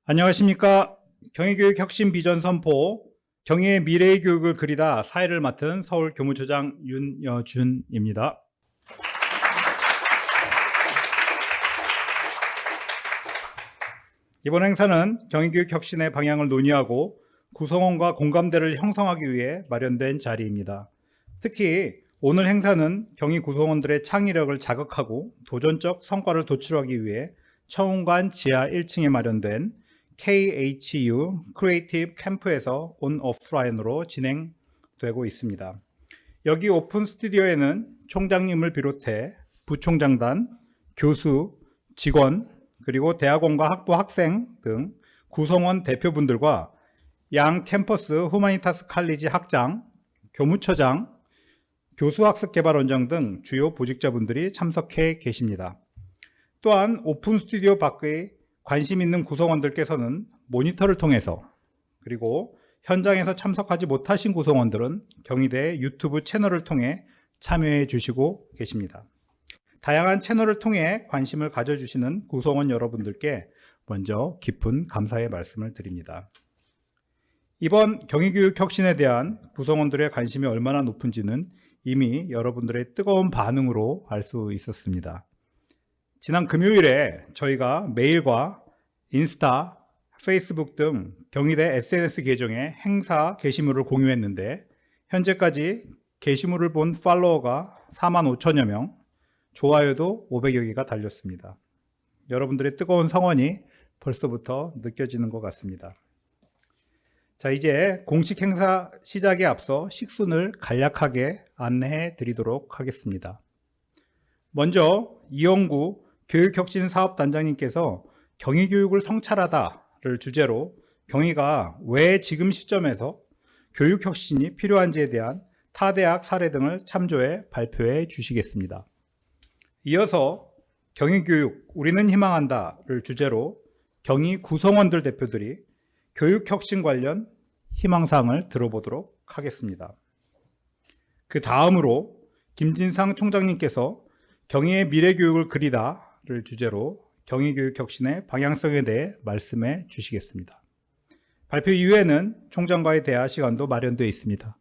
안녕하십니까. 경희교육 혁신 비전 선포, 경희의 미래의 교육을 그리다 사회를 맡은 서울 교무처장 윤여준입니다. 이번 행사는 경희교육 혁신의 방향을 논의하고 구성원과 공감대를 형성하기 위해 마련된 자리입니다. 특히 오늘 행사는 경희 구성원들의 창의력을 자극하고 도전적 성과를 도출하기 위해 청운관 지하 1층에 마련된 KHU 크리에이티브 캠프에서 온 오프라인으로 진행되고 있습니다. 여기 오픈 스튜디오에는 총장님을 비롯해 부총장단, 교수, 직원, 그리고 대학원과 학부 학생 등 구성원 대표분들과 양 캠퍼스 후마니타스 칼리지 학장, 교무처장, 교수학습개발원장 등 주요 보직자분들이 참석해 계십니다. 또한 오픈 스튜디오 밖의 관심 있는 구성원들께서는 모니터를 통해서, 그리고 현장에서 참석하지 못하신 구성원들은 경희대 유튜브 채널을 통해 참여해 주시고 계십니다. 다양한 채널을 통해 관심을 가져주시는 구성원 여러분들께 먼저 깊은 감사의 말씀을 드립니다. 이번 경희교육 혁신에 대한 구성원들의 관심이 얼마나 높은지는 이미 여러분들의 뜨거운 반응으로 알 수 있었습니다. 지난 금요일에 저희가 메일과 인스타, 페이스북 등 경희대 SNS 계정에 행사 게시물을 공유했는데 현재까지 게시물을 본 팔로워가 45,000여 명, 좋아요도 500여 개가 달렸습니다. 여러분들의 뜨거운 성원이 벌써부터 느껴지는 것 같습니다. 자, 이제 공식 행사 시작에 앞서 식순을 간략하게 안내해 드리도록 하겠습니다. 먼저 이영구 교육혁신사업단장님께서 경희교육을 성찰하다를 주제로 경희가 왜 지금 시점에서 교육혁신이 필요한지에 대한 타대학 사례 등을 참조해 발표해 주시겠습니다. 이어서 경희교육 우리는 희망한다를 주제로 경희 구성원들 대표들이 교육혁신 관련 희망사항을 들어보도록 하겠습니다. 그 다음으로 김진상 총장님께서 경희의 미래교육을 그리다를 주제로 경희교육혁신의 방향성에 대해 말씀해 주시겠습니다. 발표 이후에는 총장과의 대화 시간도 마련되어 있습니다.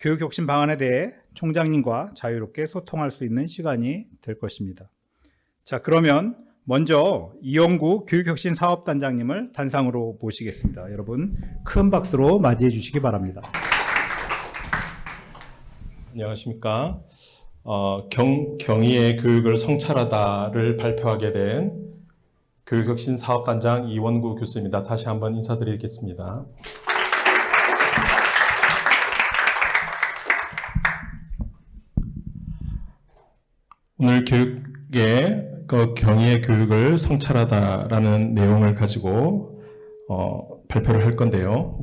교육혁신 방안에 대해 총장님과 자유롭게 소통할 수 있는 시간이 될 것입니다. 자, 그러면 먼저 이영구 교육혁신 사업단장님을 단상으로 모시겠습니다. 여러분 큰 박수로 맞이해 주시기 바랍니다. 안녕하십니까. 경희의 교육을 성찰하다를 발표하게 된 교육혁신 사업단장 이원구 교수입니다. 다시 한번 인사드리겠습니다. 오늘 경희의 교육을 성찰하다라는 내용을 가지고 발표를 할 건데요.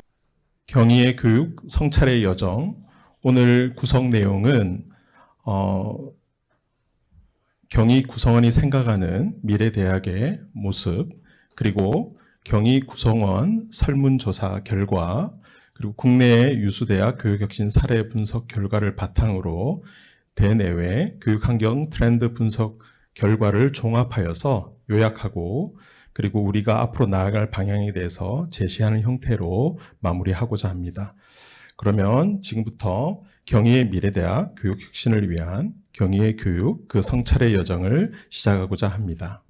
경희의 교육 성찰의 여정, 오늘 구성 내용은 경희 구성원이 생각하는 미래대학의 모습, 그리고 경희 구성원 설문조사 결과, 그리고 국내의 유수대학 교육혁신 사례 분석 결과를 바탕으로 대내외 교육환경 트렌드 분석 결과를 종합하여서 요약하고, 그리고 우리가 앞으로 나아갈 방향에 대해서 제시하는 형태로 마무리하고자 합니다. 그러면 지금부터 경희의 미래대학 교육혁신을 위한 경희의 교육 그 성찰의 여정을 시작하고자 합니다.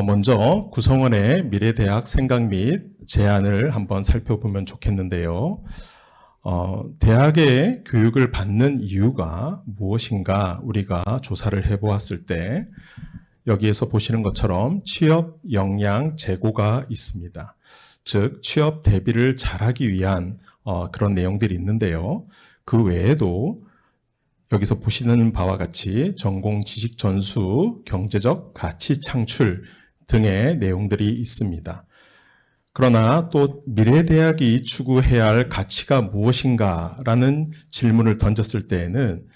먼저 구성원의 미래대학 생각 및 제안을 한번 살펴보면 좋겠는데요. 대학의 교육을 받는 이유가 무엇인가 우리가 조사를 해보았을 때 여기에서 보시는 것처럼 취업 역량 제고가 있습니다. 즉 취업 대비를 잘하기 위한 그런 내용들이 있는데요. 그 외에도 여기서 보시는 바와 같이 전공 지식 전수, 경제적 가치 창출 등의 내용들이 있습니다. 그러나 또 미래대학이 추구해야 할 가치가 무엇인가라는 질문을 던졌을 때에는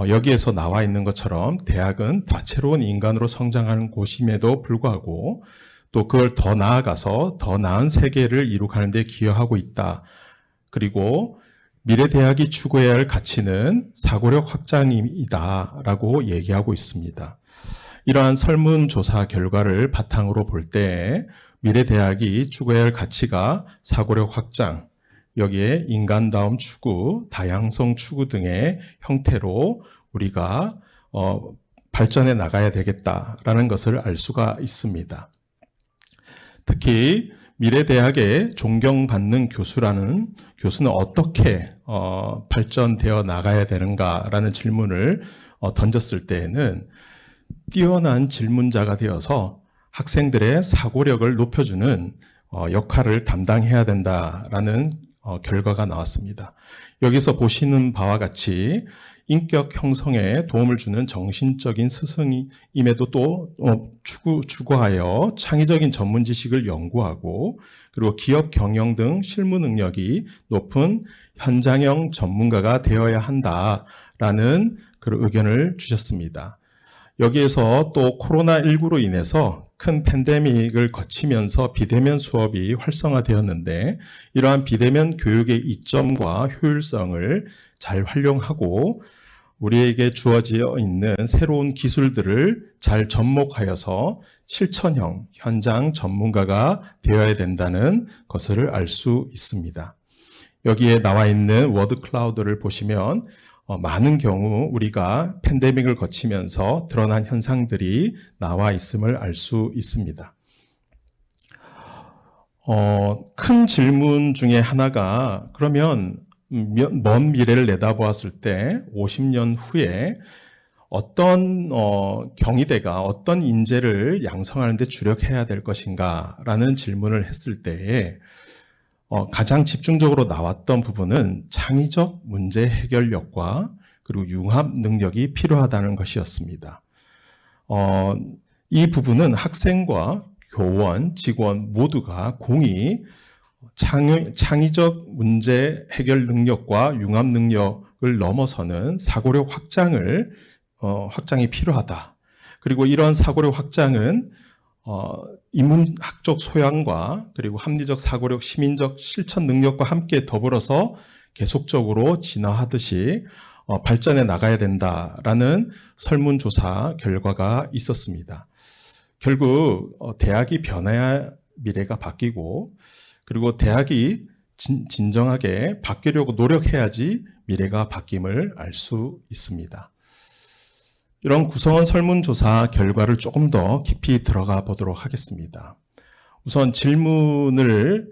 여기에서 나와 있는 것처럼 대학은 다채로운 인간으로 성장하는 곳임에도 불구하고 또 그걸 더 나아가서 더 나은 세계를 이루가는 데 기여하고 있다. 그리고 미래대학이 추구해야 할 가치는 사고력 확장이다 라고 얘기하고 있습니다. 이러한 설문조사 결과를 바탕으로 볼 때 미래 대학이 추구해야 할 가치가 사고력 확장, 여기에 인간다움 추구, 다양성 추구 등의 형태로 우리가 발전해 나가야 되겠다라는 것을 알 수가 있습니다. 특히 미래 대학에 존경받는 교수는 어떻게 발전되어 나가야 되는가라는 질문을 던졌을 때에는 뛰어난 질문자가 되어서 학생들의 사고력을 높여주는 역할을 담당해야 된다라는 결과가 나왔습니다. 여기서 보시는 바와 같이 인격 형성에 도움을 주는 정신적인 스승임에도 또 추구하여 창의적인 전문 지식을 연구하고 그리고 기업 경영 등 실무 능력이 높은 현장형 전문가가 되어야 한다라는 그런 의견을 주셨습니다. 여기에서 또 코로나19로 인해서 큰 팬데믹을 거치면서 비대면 수업이 활성화되었는데 이러한 비대면 교육의 이점과 효율성을 잘 활용하고 우리에게 주어져 있는 새로운 기술들을 잘 접목하여서 실천형 현장 전문가가 되어야 된다는 것을 알 수 있습니다. 여기에 나와 있는 워드 클라우드를 보시면 많은 경우 우리가 팬데믹을 거치면서 드러난 현상들이 나와 있음을 알 수 있습니다. 큰 질문 중에 하나가 그러면 먼 미래를 내다보았을 때 50년 후에 어떤 경희대가 어떤 인재를 양성하는 데 주력해야 될 것인가 라는 질문을 했을 때에 가장 집중적으로 나왔던 부분은 창의적 문제 해결력과 그리고 융합 능력이 필요하다는 것이었습니다. 이 부분은 학생과 교원, 직원 모두가 공히 창의적 문제 해결 능력과 융합 능력을 넘어서는 사고력 확장이 필요하다. 그리고 이러한 사고력 확장은 인문학적 소양과 그리고 합리적 사고력, 시민적 실천 능력과 함께 더불어서 계속적으로 진화하듯이 발전해 나가야 된다라는 설문조사 결과가 있었습니다. 결국 대학이 변해야 미래가 바뀌고 그리고 대학이 진정하게 바뀌려고 노력해야지 미래가 바뀜을 알 수 있습니다. 이런 구성원 설문조사 결과를 조금 더 깊이 들어가 보도록 하겠습니다. 우선 질문을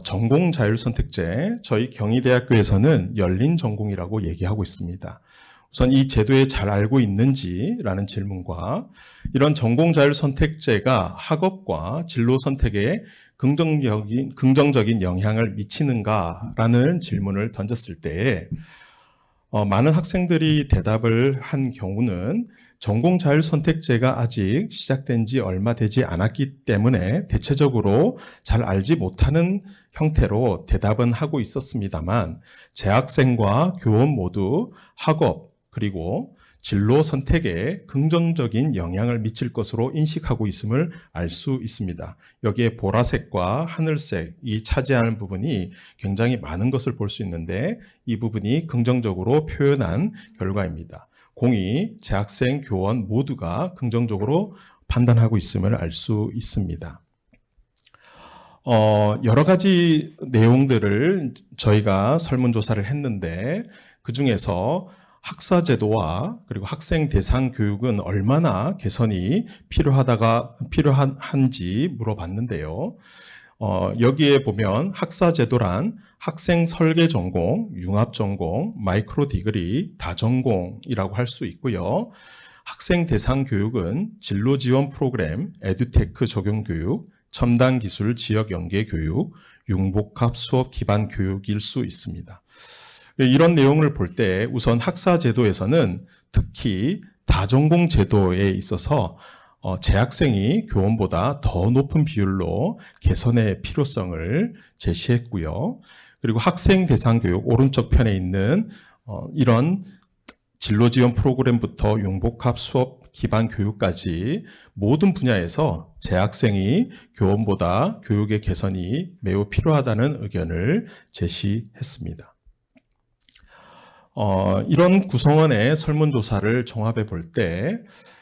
전공 자율선택제, 저희 경희대학교에서는 열린 전공이라고 얘기하고 있습니다. 우선 이 제도에 잘 알고 있는지라는 질문과 이런 전공 자율선택제가 학업과 진로 선택에 긍정적인 영향을 미치는가라는 질문을 던졌을 때 많은 학생들이 대답을 한 경우는 전공 자율 선택제가 아직 시작된 지 얼마 되지 않았기 때문에 대체적으로 잘 알지 못하는 형태로 대답은 하고 있었습니다만 재학생과 교원 모두 학업 그리고 진로 선택에 긍정적인 영향을 미칠 것으로 인식하고 있음을 알 수 있습니다. 여기에 보라색과 하늘색이 차지하는 부분이 굉장히 많은 것을 볼 수 있는데 이 부분이 긍정적으로 표현한 결과입니다. 공이 재학생, 교원 모두가 긍정적으로 판단하고 있음을 알 수 있습니다. 여러 가지 내용들을 저희가 설문조사를 했는데 그 중에서 학사제도와 그리고 학생 대상 교육은 얼마나 개선이 필요한지 물어봤는데요. 여기에 보면 학사제도란 학생 설계 전공, 융합 전공, 마이크로 디그리, 다전공이라고 할 수 있고요. 학생 대상 교육은 진로 지원 프로그램, 에듀테크 적용 교육, 첨단 기술 지역 연계 교육, 융복합 수업 기반 교육일 수 있습니다. 이런 내용을 볼 때 우선 학사 제도에서는 특히 다전공 제도에 있어서 재학생이 교원보다 더 높은 비율로 개선의 필요성을 제시했고요. 그리고 학생 대상 교육 오른쪽 편에 있는 이런 진로 지원 프로그램부터 융복합 수업 기반 교육까지 모든 분야에서 재학생이 교원보다 교육의 개선이 매우 필요하다는 의견을 제시했습니다. 이런 구성원의 설문조사를 종합해 볼 때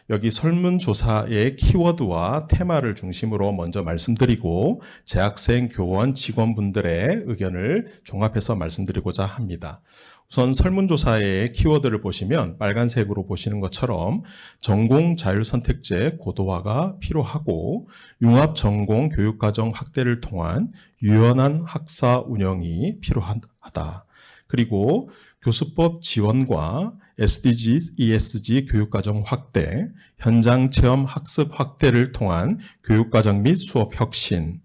여기 설문조사의 키워드와 테마를 중심으로 먼저 말씀드리고 재학생, 교원, 직원분들의 의견을 종합해서 말씀드리고자 합니다. 우선 설문조사의 키워드를 보시면 빨간색으로 보시는 것처럼 전공 자율선택제 고도화가 필요하고 융합전공 교육과정 확대를 통한 유연한 학사 운영이 필요하다. 그리고 교수법 지원과 SDGs, ESG 교육과정 확대, 현장 체험 학습 확대를 통한 교육과정 및 수업 혁신,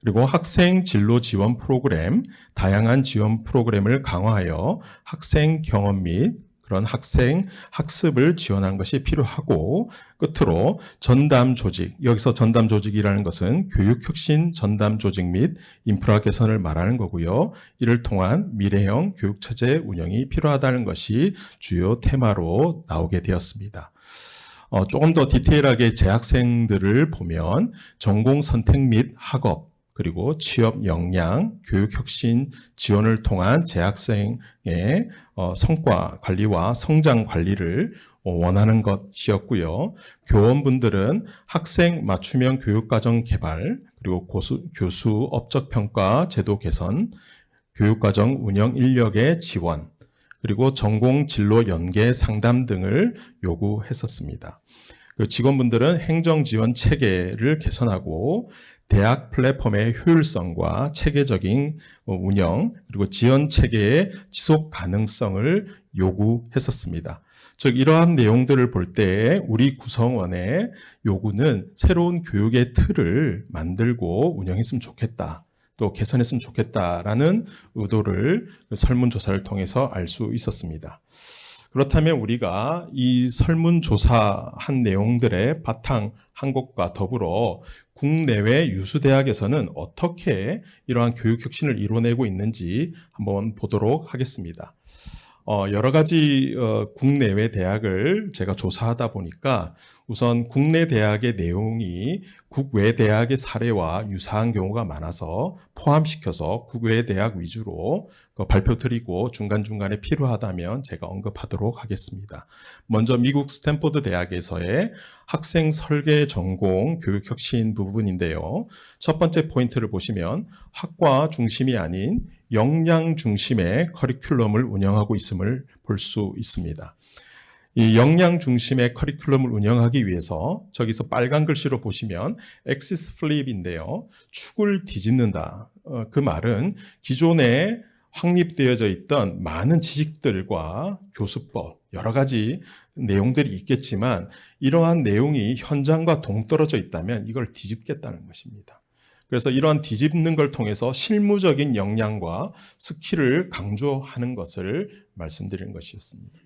그리고 학생 진로 지원 프로그램, 다양한 지원 프로그램을 강화하여 학생 경험 및 그런 학생 학습을 지원하는 것이 필요하고, 끝으로 전담 조직, 여기서 전담 조직이라는 것은 교육혁신 전담 조직 및 인프라 개선을 말하는 거고요. 이를 통한 미래형 교육체제 운영이 필요하다는 것이 주요 테마로 나오게 되었습니다. 조금 더 디테일하게 재학생들을 보면 전공 선택 및 학업, 그리고 취업 역량, 교육혁신 지원을 통한 재학생의 성과 관리와 성장 관리를 원하는 것이었고요. 교원분들은 학생 맞춤형 교육과정 개발, 그리고 교수 업적평가 제도 개선, 교육과정 운영 인력의 지원, 그리고 전공 진로 연계 상담 등을 요구했었습니다. 직원분들은 행정 지원 체계를 개선하고 대학 플랫폼의 효율성과 체계적인 운영, 그리고 지원 체계의 지속 가능성을 요구했었습니다. 즉 이러한 내용들을 볼 때 우리 구성원의 요구는 새로운 교육의 틀을 만들고 운영했으면 좋겠다, 또 개선했으면 좋겠다라는 의도를 설문조사를 통해서 알 수 있었습니다. 그렇다면 우리가 이 설문조사한 내용들의 바탕한 것과 더불어 국내외 유수대학에서는 어떻게 이러한 교육혁신을 이뤄내고 있는지 한번 보도록 하겠습니다. 여러 가지 국내외 대학을 제가 조사하다 보니까 우선 국내 대학의 내용이 국외 대학의 사례와 유사한 경우가 많아서 포함시켜서 국외 대학 위주로 발표드리고 중간중간에 필요하다면 제가 언급하도록 하겠습니다. 먼저 미국 스탠포드 대학에서의 학생 설계 전공 교육혁신 부분인데요. 첫 번째 포인트를 보시면 학과 중심이 아닌 역량 중심의 커리큘럼을 운영하고 있음을 볼 수 있습니다. 이 역량 중심의 커리큘럼을 운영하기 위해서 저기서 빨간 글씨로 보시면 엑시스 플립인데요. 축을 뒤집는다. 그 말은 기존에 확립되어져 있던 많은 지식들과 교수법, 여러 가지 내용들이 있겠지만 이러한 내용이 현장과 동떨어져 있다면 이걸 뒤집겠다는 것입니다. 그래서 이러한 뒤집는 걸 통해서 실무적인 역량과 스킬을 강조하는 것을 말씀드린 것이었습니다.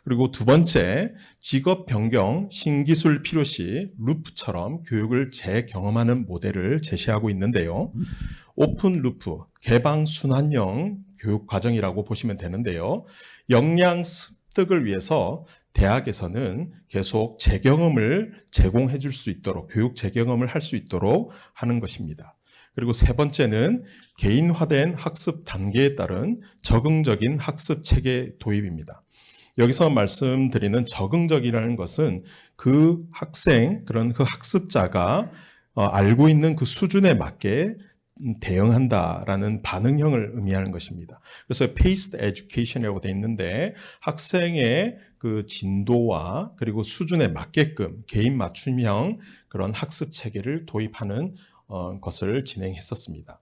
그리고 두 번째, 직업 변경, 신기술 필요시 루프처럼 교육을 재경험하는 모델을 제시하고 있는데요. 오픈 루프, 개방 순환형 교육 과정이라고 보시면 되는데요. 역량 습득을 위해서 대학에서는 계속 재경험을 제공해 줄 수 있도록, 교육 재경험을 할 수 있도록 하는 것입니다. 그리고 세 번째는 개인화된 학습 단계에 따른 적응적인 학습 체계 도입입니다. 여기서 말씀드리는 적응적이라는 것은 그 학생, 그런 그 학습자가 알고 있는 그 수준에 맞게 대응한다라는 반응형을 의미하는 것입니다. 그래서 paced education이라고 되어 있는데 학생의 그 진도와 그리고 수준에 맞게끔 개인 맞춤형 그런 학습 체계를 도입하는 것을 진행했었습니다.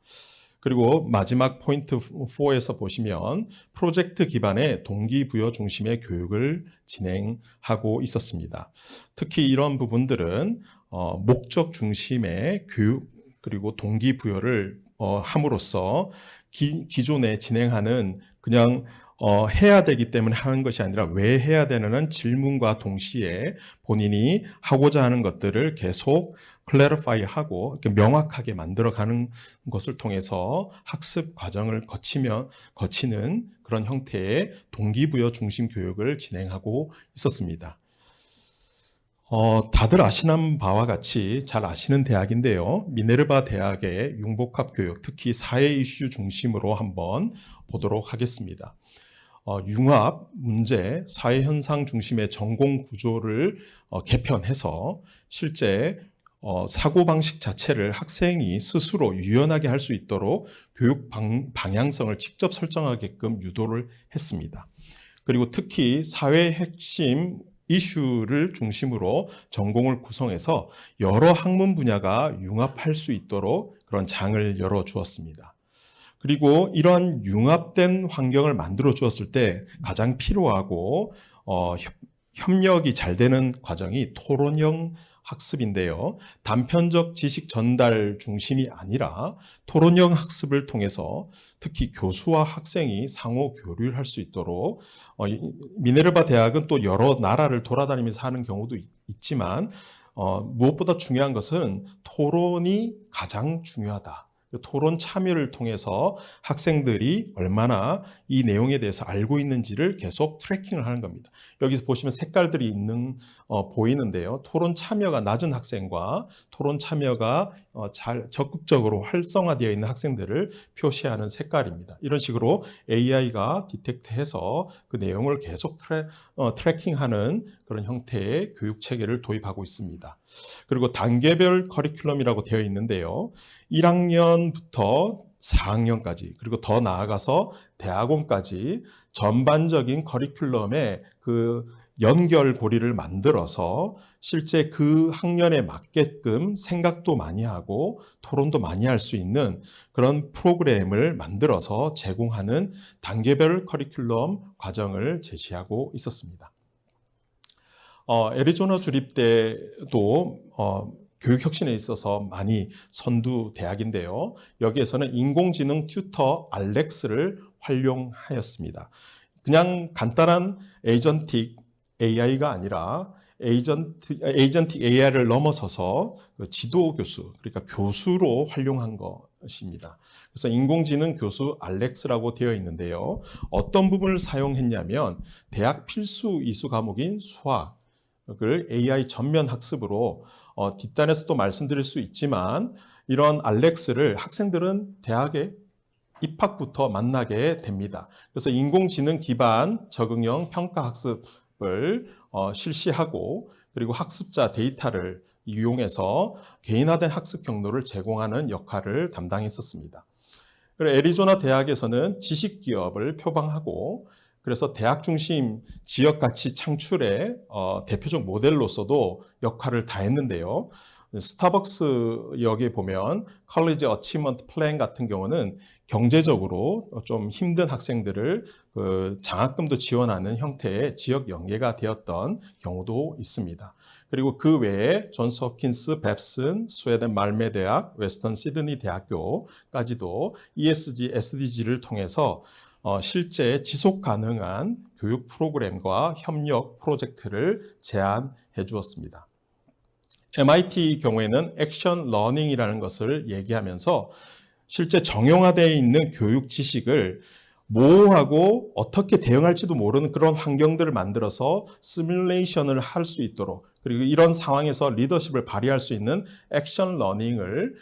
그리고 마지막 포인트 4에서 보시면 프로젝트 기반의 동기부여 중심의 교육을 진행하고 있었습니다. 특히 이런 부분들은 목적 중심의 교육 그리고 동기부여를 함으로써 기존에 진행하는 그냥 해야 되기 때문에 하는 것이 아니라 왜 해야 되는 질문과 동시에 본인이 하고자 하는 것들을 계속 클래리파이하고 명확하게 만들어가는 것을 통해서 학습 과정을 거치는 그런 형태의 동기부여 중심 교육을 진행하고 있었습니다. 다들 아시는 바와 같이 잘 아시는 대학인데요. 미네르바 대학의 융복합 교육, 특히 사회 이슈 중심으로 한번 보도록 하겠습니다. 융합, 문제, 사회현상 중심의 전공 구조를 개편해서 실제 사고방식 자체를 학생이 스스로 유연하게 할 수 있도록 교육 방향성을 직접 설정하게끔 유도를 했습니다. 그리고 특히 사회 핵심 이슈를 중심으로 전공을 구성해서 여러 학문 분야가 융합할 수 있도록 그런 장을 열어주었습니다. 그리고 이러한 융합된 환경을 만들어 주었을 때 가장 필요하고 협력이 잘 되는 과정이 토론형 학습인데요. 단편적 지식 전달 중심이 아니라 토론형 학습을 통해서 특히 교수와 학생이 상호 교류를 할 수 있도록 미네르바 대학은 또 여러 나라를 돌아다니면서 하는 경우도 있지만 무엇보다 중요한 것은 토론이 가장 중요하다. 토론 참여를 통해서 학생들이 얼마나 이 내용에 대해서 알고 있는지를 계속 트래킹을 하는 겁니다. 여기서 보시면 색깔들이 보이는데요. 토론 참여가 낮은 학생과 토론 참여가 잘 적극적으로 활성화되어 있는 학생들을 표시하는 색깔입니다. 이런 식으로 AI가 디텍트해서 그 내용을 계속 트래킹하는 그런 형태의 교육 체계를 도입하고 있습니다. 그리고 단계별 커리큘럼이라고 되어 있는데요. 1학년부터 4학년까지 그리고 더 나아가서 대학원까지 전반적인 커리큘럼의 그 연결고리를 만들어서 실제 그 학년에 맞게끔 생각도 많이 하고 토론도 많이 할 수 있는 그런 프로그램을 만들어서 제공하는 단계별 커리큘럼 과정을 제시하고 있었습니다. 애리조나 주립 때도 교육혁신에 있어서 많이 선두 대학인데요. 여기에서는 인공지능 튜터 알렉스를 활용하였습니다. 그냥 간단한 에이전틱 AI가 아니라 에이전틱 AI를 넘어서서 지도 교수, 그러니까 교수로 활용한 것입니다. 그래서 인공지능 교수 알렉스라고 되어 있는데요. 어떤 부분을 사용했냐면 대학 필수 이수 과목인 수학을 AI 전면 학습으로 뒷단에서 또 말씀드릴 수 있지만 이런 알렉스를 학생들은 대학에 입학부터 만나게 됩니다. 그래서 인공지능 기반 적응형 평가 학습을 실시하고 그리고 학습자 데이터를 이용해서 개인화된 학습 경로를 제공하는 역할을 담당했었습니다. 그리고 애리조나 대학에서는 지식기업을 표방하고 그래서 대학 중심 지역 가치 창출의 대표적 모델로서도 역할을 다했는데요. 스타벅스 여기에 보면 컬리지 어치먼트 플랜 같은 경우는 경제적으로 좀 힘든 학생들을 장학금도 지원하는 형태의 지역 연계가 되었던 경우도 있습니다. 그리고 그 외에 존스 홉킨스, 뱁슨, 스웨덴 말메 대학, 웨스턴 시드니 대학교까지도 ESG, SDG를 통해서 실제 지속 가능한 교육 프로그램과 협력 프로젝트를 제안해 주었습니다. MIT 경우에는 액션 러닝이라는 것을 얘기하면서 실제 정형화되어 있는 교육 지식을 모호하고 어떻게 대응할지도 모르는 그런 환경들을 만들어서 시뮬레이션을 할 수 있도록 그리고 이런 상황에서 리더십을 발휘할 수 있는 액션 러닝을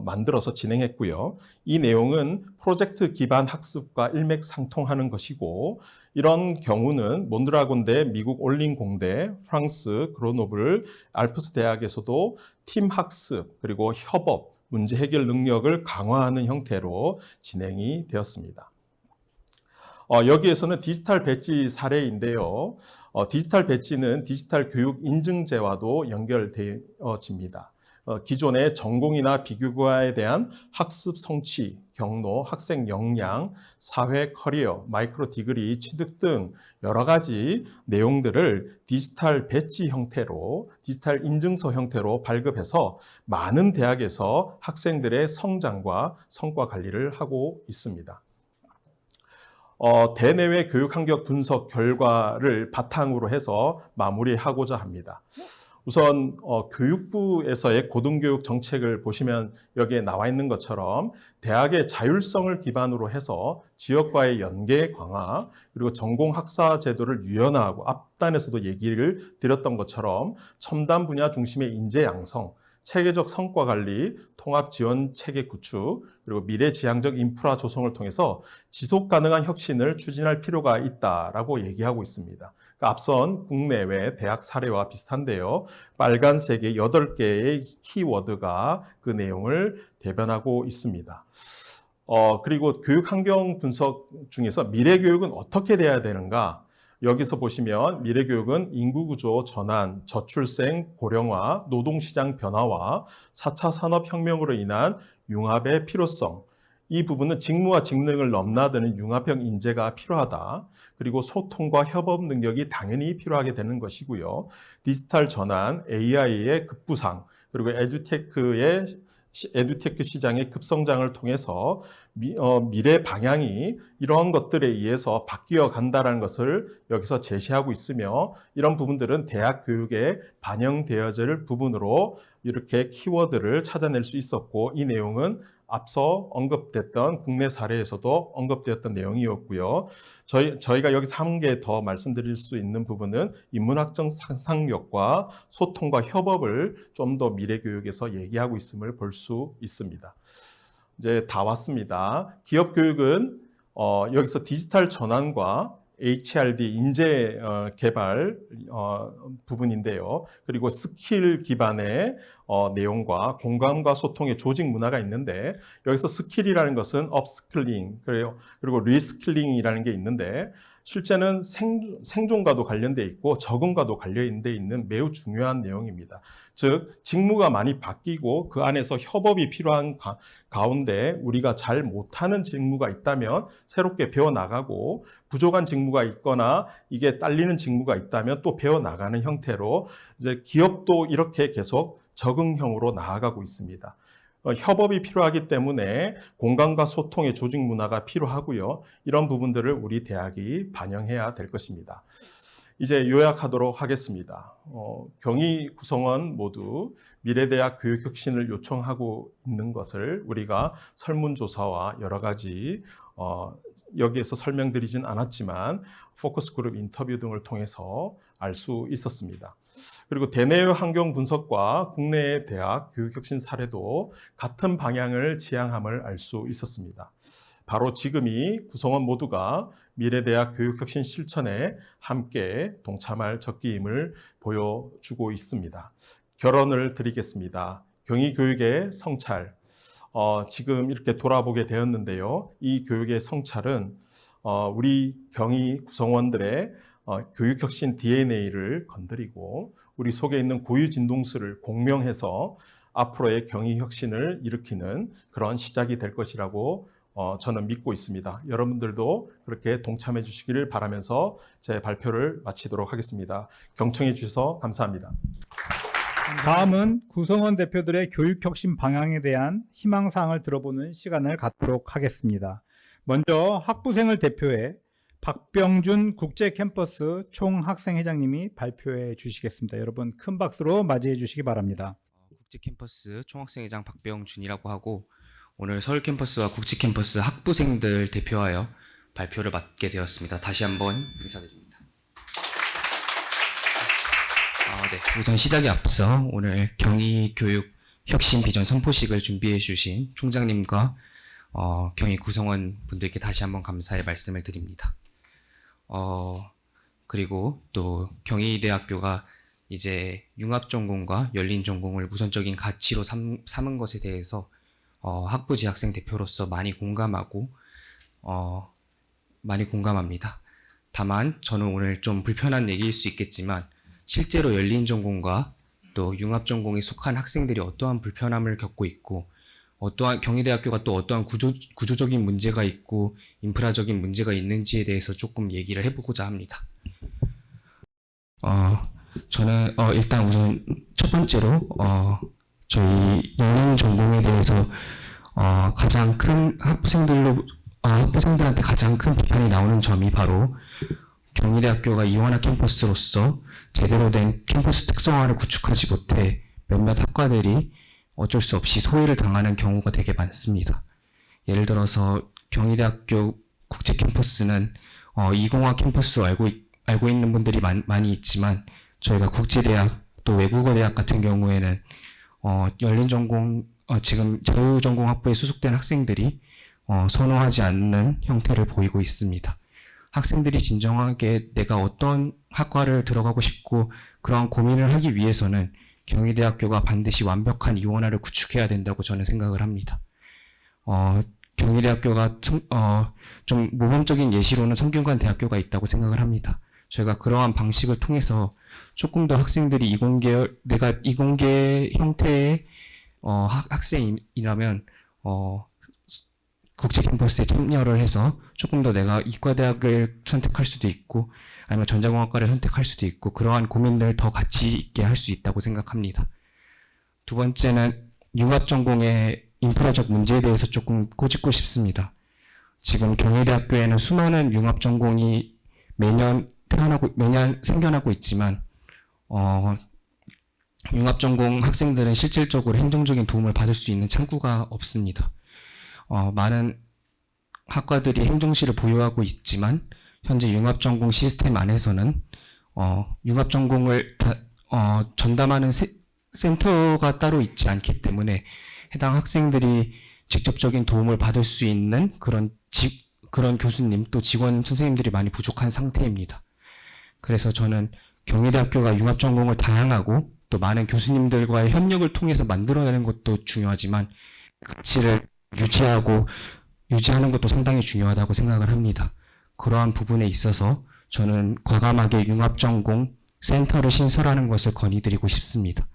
만들어서 진행했고요. 이 내용은 프로젝트 기반 학습과 일맥상통하는 것이고 이런 경우는 몬드라곤대, 미국 올린 공대, 프랑스 그로노블, 알프스 대학에서도 팀 학습 그리고 협업, 문제 해결 능력을 강화하는 형태로 진행이 되었습니다. 여기에서는 디지털 배지 사례인데요. 디지털 배지는 디지털 교육 인증제와도 연결되어집니다. 기존의 전공이나 비교과에 대한 학습 성취, 경로, 학생 역량, 사회 커리어, 마이크로 디그리 취득 등 여러 가지 내용들을 디지털 배지 형태로, 디지털 인증서 형태로 발급해서 많은 대학에서 학생들의 성장과 성과 관리를 하고 있습니다. 대내외 교육 환경 분석 결과를 바탕으로 해서 마무리하고자 합니다. 우선 교육부에서의 고등교육 정책을 보시면 여기에 나와 있는 것처럼 대학의 자율성을 기반으로 해서 지역과의 연계 강화 그리고 전공 학사 제도를 유연화하고 앞단에서도 얘기를 드렸던 것처럼 첨단 분야 중심의 인재 양성 체계적 성과 관리, 통합 지원 체계 구축, 그리고 미래지향적 인프라 조성을 통해서 지속 가능한 혁신을 추진할 필요가 있다라고 얘기하고 있습니다. 그러니까 앞선 국내외 대학 사례와 비슷한데요. 빨간색의 8개의 키워드가 그 내용을 대변하고 있습니다. 그리고 교육 환경 분석 중에서 미래 교육은 어떻게 돼야 되는가? 여기서 보시면 미래 교육은 인구 구조 전환, 저출생, 고령화, 노동시장 변화와 4차 산업혁명으로 인한 융합의 필요성, 이 부분은 직무와 직능을 넘나드는 융합형 인재가 필요하다. 그리고 소통과 협업 능력이 당연히 필요하게 되는 것이고요. 디지털 전환, AI의 급부상, 그리고 에듀테크 시장의 급성장을 통해서 미래 방향이 이러한 것들에 의해서 바뀌어 간다는 것을 여기서 제시하고 있으며, 이런 부분들은 대학 교육에 반영되어질 부분으로 이렇게 키워드를 찾아낼 수 있었고, 이 내용은 앞서 언급됐던 국내 사례에서도 언급되었던 내용이었고요. 저희가 여기서 한 개 더 말씀드릴 수 있는 부분은 인문학적 상상력과 소통과 협업을 좀 더 미래 교육에서 얘기하고 있음을 볼 수 있습니다. 이제 다 왔습니다. 기업 교육은 여기서 디지털 전환과 HRD 인재 개발 부분인데요. 그리고 스킬 기반의 내용과 공감과 소통의 조직 문화가 있는데, 여기서 스킬이라는 것은 업스킬링 그리고 리스킬링이라는 게 있는데, 실제는 생존과도 관련돼 있고 적응과도 관련돼 있는 매우 중요한 내용입니다. 즉 직무가 많이 바뀌고 그 안에서 협업이 필요한 가운데 우리가 잘 못하는 직무가 있다면 새롭게 배워나가고, 부족한 직무가 있거나 이게 딸리는 직무가 있다면 또 배워나가는 형태로 이제 기업도 이렇게 계속 적응형으로 나아가고 있습니다. 협업이 필요하기 때문에 공감과 소통의 조직 문화가 필요하고요. 이런 부분들을 우리 대학이 반영해야 될 것입니다. 이제 요약하도록 하겠습니다. 경희 구성원 모두 미래대학 교육혁신을 요청하고 있는 것을 우리가 설문조사와 여러 가지 여기에서 설명드리진 않았지만 포커스 그룹 인터뷰 등을 통해서 알 수 있었습니다. 그리고 대내외 환경 분석과 국내의 대학 교육혁신 사례도 같은 방향을 지향함을 알 수 있었습니다. 바로 지금이 구성원 모두가 미래대학 교육혁신 실천에 함께 동참할 적기임을 보여주고 있습니다. 결론을 드리겠습니다. 경희교육의 성찰, 지금 이렇게 돌아보게 되었는데요. 이 교육의 성찰은 우리 경희 구성원들의 교육혁신 DNA를 건드리고 우리 속에 있는 고유 진동수를 공명해서 앞으로의 경희혁신을 일으키는 그런 시작이 될 것이라고 저는 믿고 있습니다. 여러분들도 그렇게 동참해 주시기를 바라면서 제 발표를 마치도록 하겠습니다. 경청해 주셔서 감사합니다. 다음은 구성원 대표들의 교육혁신 방향에 대한 희망사항을 들어보는 시간을 갖도록 하겠습니다. 먼저 학부생을 대표해 박병준 국제캠퍼스 총학생회장님이 발표해 주시겠습니다. 여러분 큰 박수로 맞이해 주시기 바랍니다. 국제캠퍼스 총학생회장 박병준이라고 하고, 오늘 서울 캠퍼스와 국제 캠퍼스 학부생들 대표하여 발표를 맡게 되었습니다. 다시 한번 인사드립니다. 네. 우선 시작에 앞서 오늘 경희 교육 혁신 비전 선포식을 준비해 주신 총장님과 경희 구성원 분들께 다시 한번 감사의 말씀을 드립니다. 그리고 또 경희대학교가 이제 융합전공과 열린전공을 우선적인 가치로 삼은 것에 대해서 학부 재학생 대표로서 많이 공감합니다. 다만 저는 오늘 좀 불편한 얘기일 수 있겠지만, 실제로 열린전공과 또 융합전공에 속한 학생들이 어떠한 불편함을 겪고 있고, 어떠한 경희대학교가 또 어떠한 구조적인 문제가 있고 인프라적인 문제가 있는지에 대해서 조금 얘기를 해보고자 합니다. 저는 일단 우선 첫 번째로 저희 열린 전공에 대해서 가장 큰 학부생들한테 가장 큰 비판이 나오는 점이 바로 경희대학교가 이원화 캠퍼스로서 제대로 된 캠퍼스 특성화를 구축하지 못해 몇몇 학과들이 어쩔 수 없이 소외를 당하는 경우가 되게 많습니다. 예를 들어서 경희대학교 국제캠퍼스는 이공화 캠퍼스로 알고 있는 분들이 많이 있지만, 저희가 국제대학 또 외국어대학 같은 경우에는 열린 전공, 지금 자유전공 학부에 수속된 학생들이 선호하지 않는 형태를 보이고 있습니다. 학생들이 진정하게 내가 어떤 학과를 들어가고 싶고 그런 고민을 하기 위해서는 경희대학교가 반드시 완벽한 이원화를 구축해야 된다고 저는 생각을 합니다. 경희대학교가 좀 모범적인 예시로는 성균관 대학교가 있다고 생각을 합니다. 저희가 그러한 방식을 통해서 조금 더 학생들이 내가 이공계 형태의 학생이라면 국제 캠퍼스에 참여를 해서 조금 더 내가 이과대학을 선택할 수도 있고 아니면 전자공학과를 선택할 수도 있고 그러한 고민들 더 가치 있게 할 수 있다고 생각합니다. 두 번째는 융합전공의 인프라적 문제에 대해서 조금 꼬집고 싶습니다. 지금 경희대학교에는 수많은 융합전공이 매년 생겨나고 있지만 융합전공 학생들은 실질적으로 행정적인 도움을 받을 수 있는 창구가 없습니다. 많은 학과들이 행정실을 보유하고 있지만 현재 융합전공 시스템 안에서는 융합전공을 전담하는 센터가 따로 있지 않기 때문에 해당 학생들이 직접적인 도움을 받을 수 있는 그런 교수님 또 직원 선생님들이 많이 부족한 상태입니다. 그래서 저는 경희대학교가 융합전공을 다양하고 또 많은 교수님들과의 협력을 통해서 만들어내는 것도 중요하지만 가치를 유지하는 것도 상당히 중요하다고 생각을 합니다. 그러한 부분에 있어서 저는 과감하게 융합전공 센터를 신설하는 것을 건의드리고 싶습니다.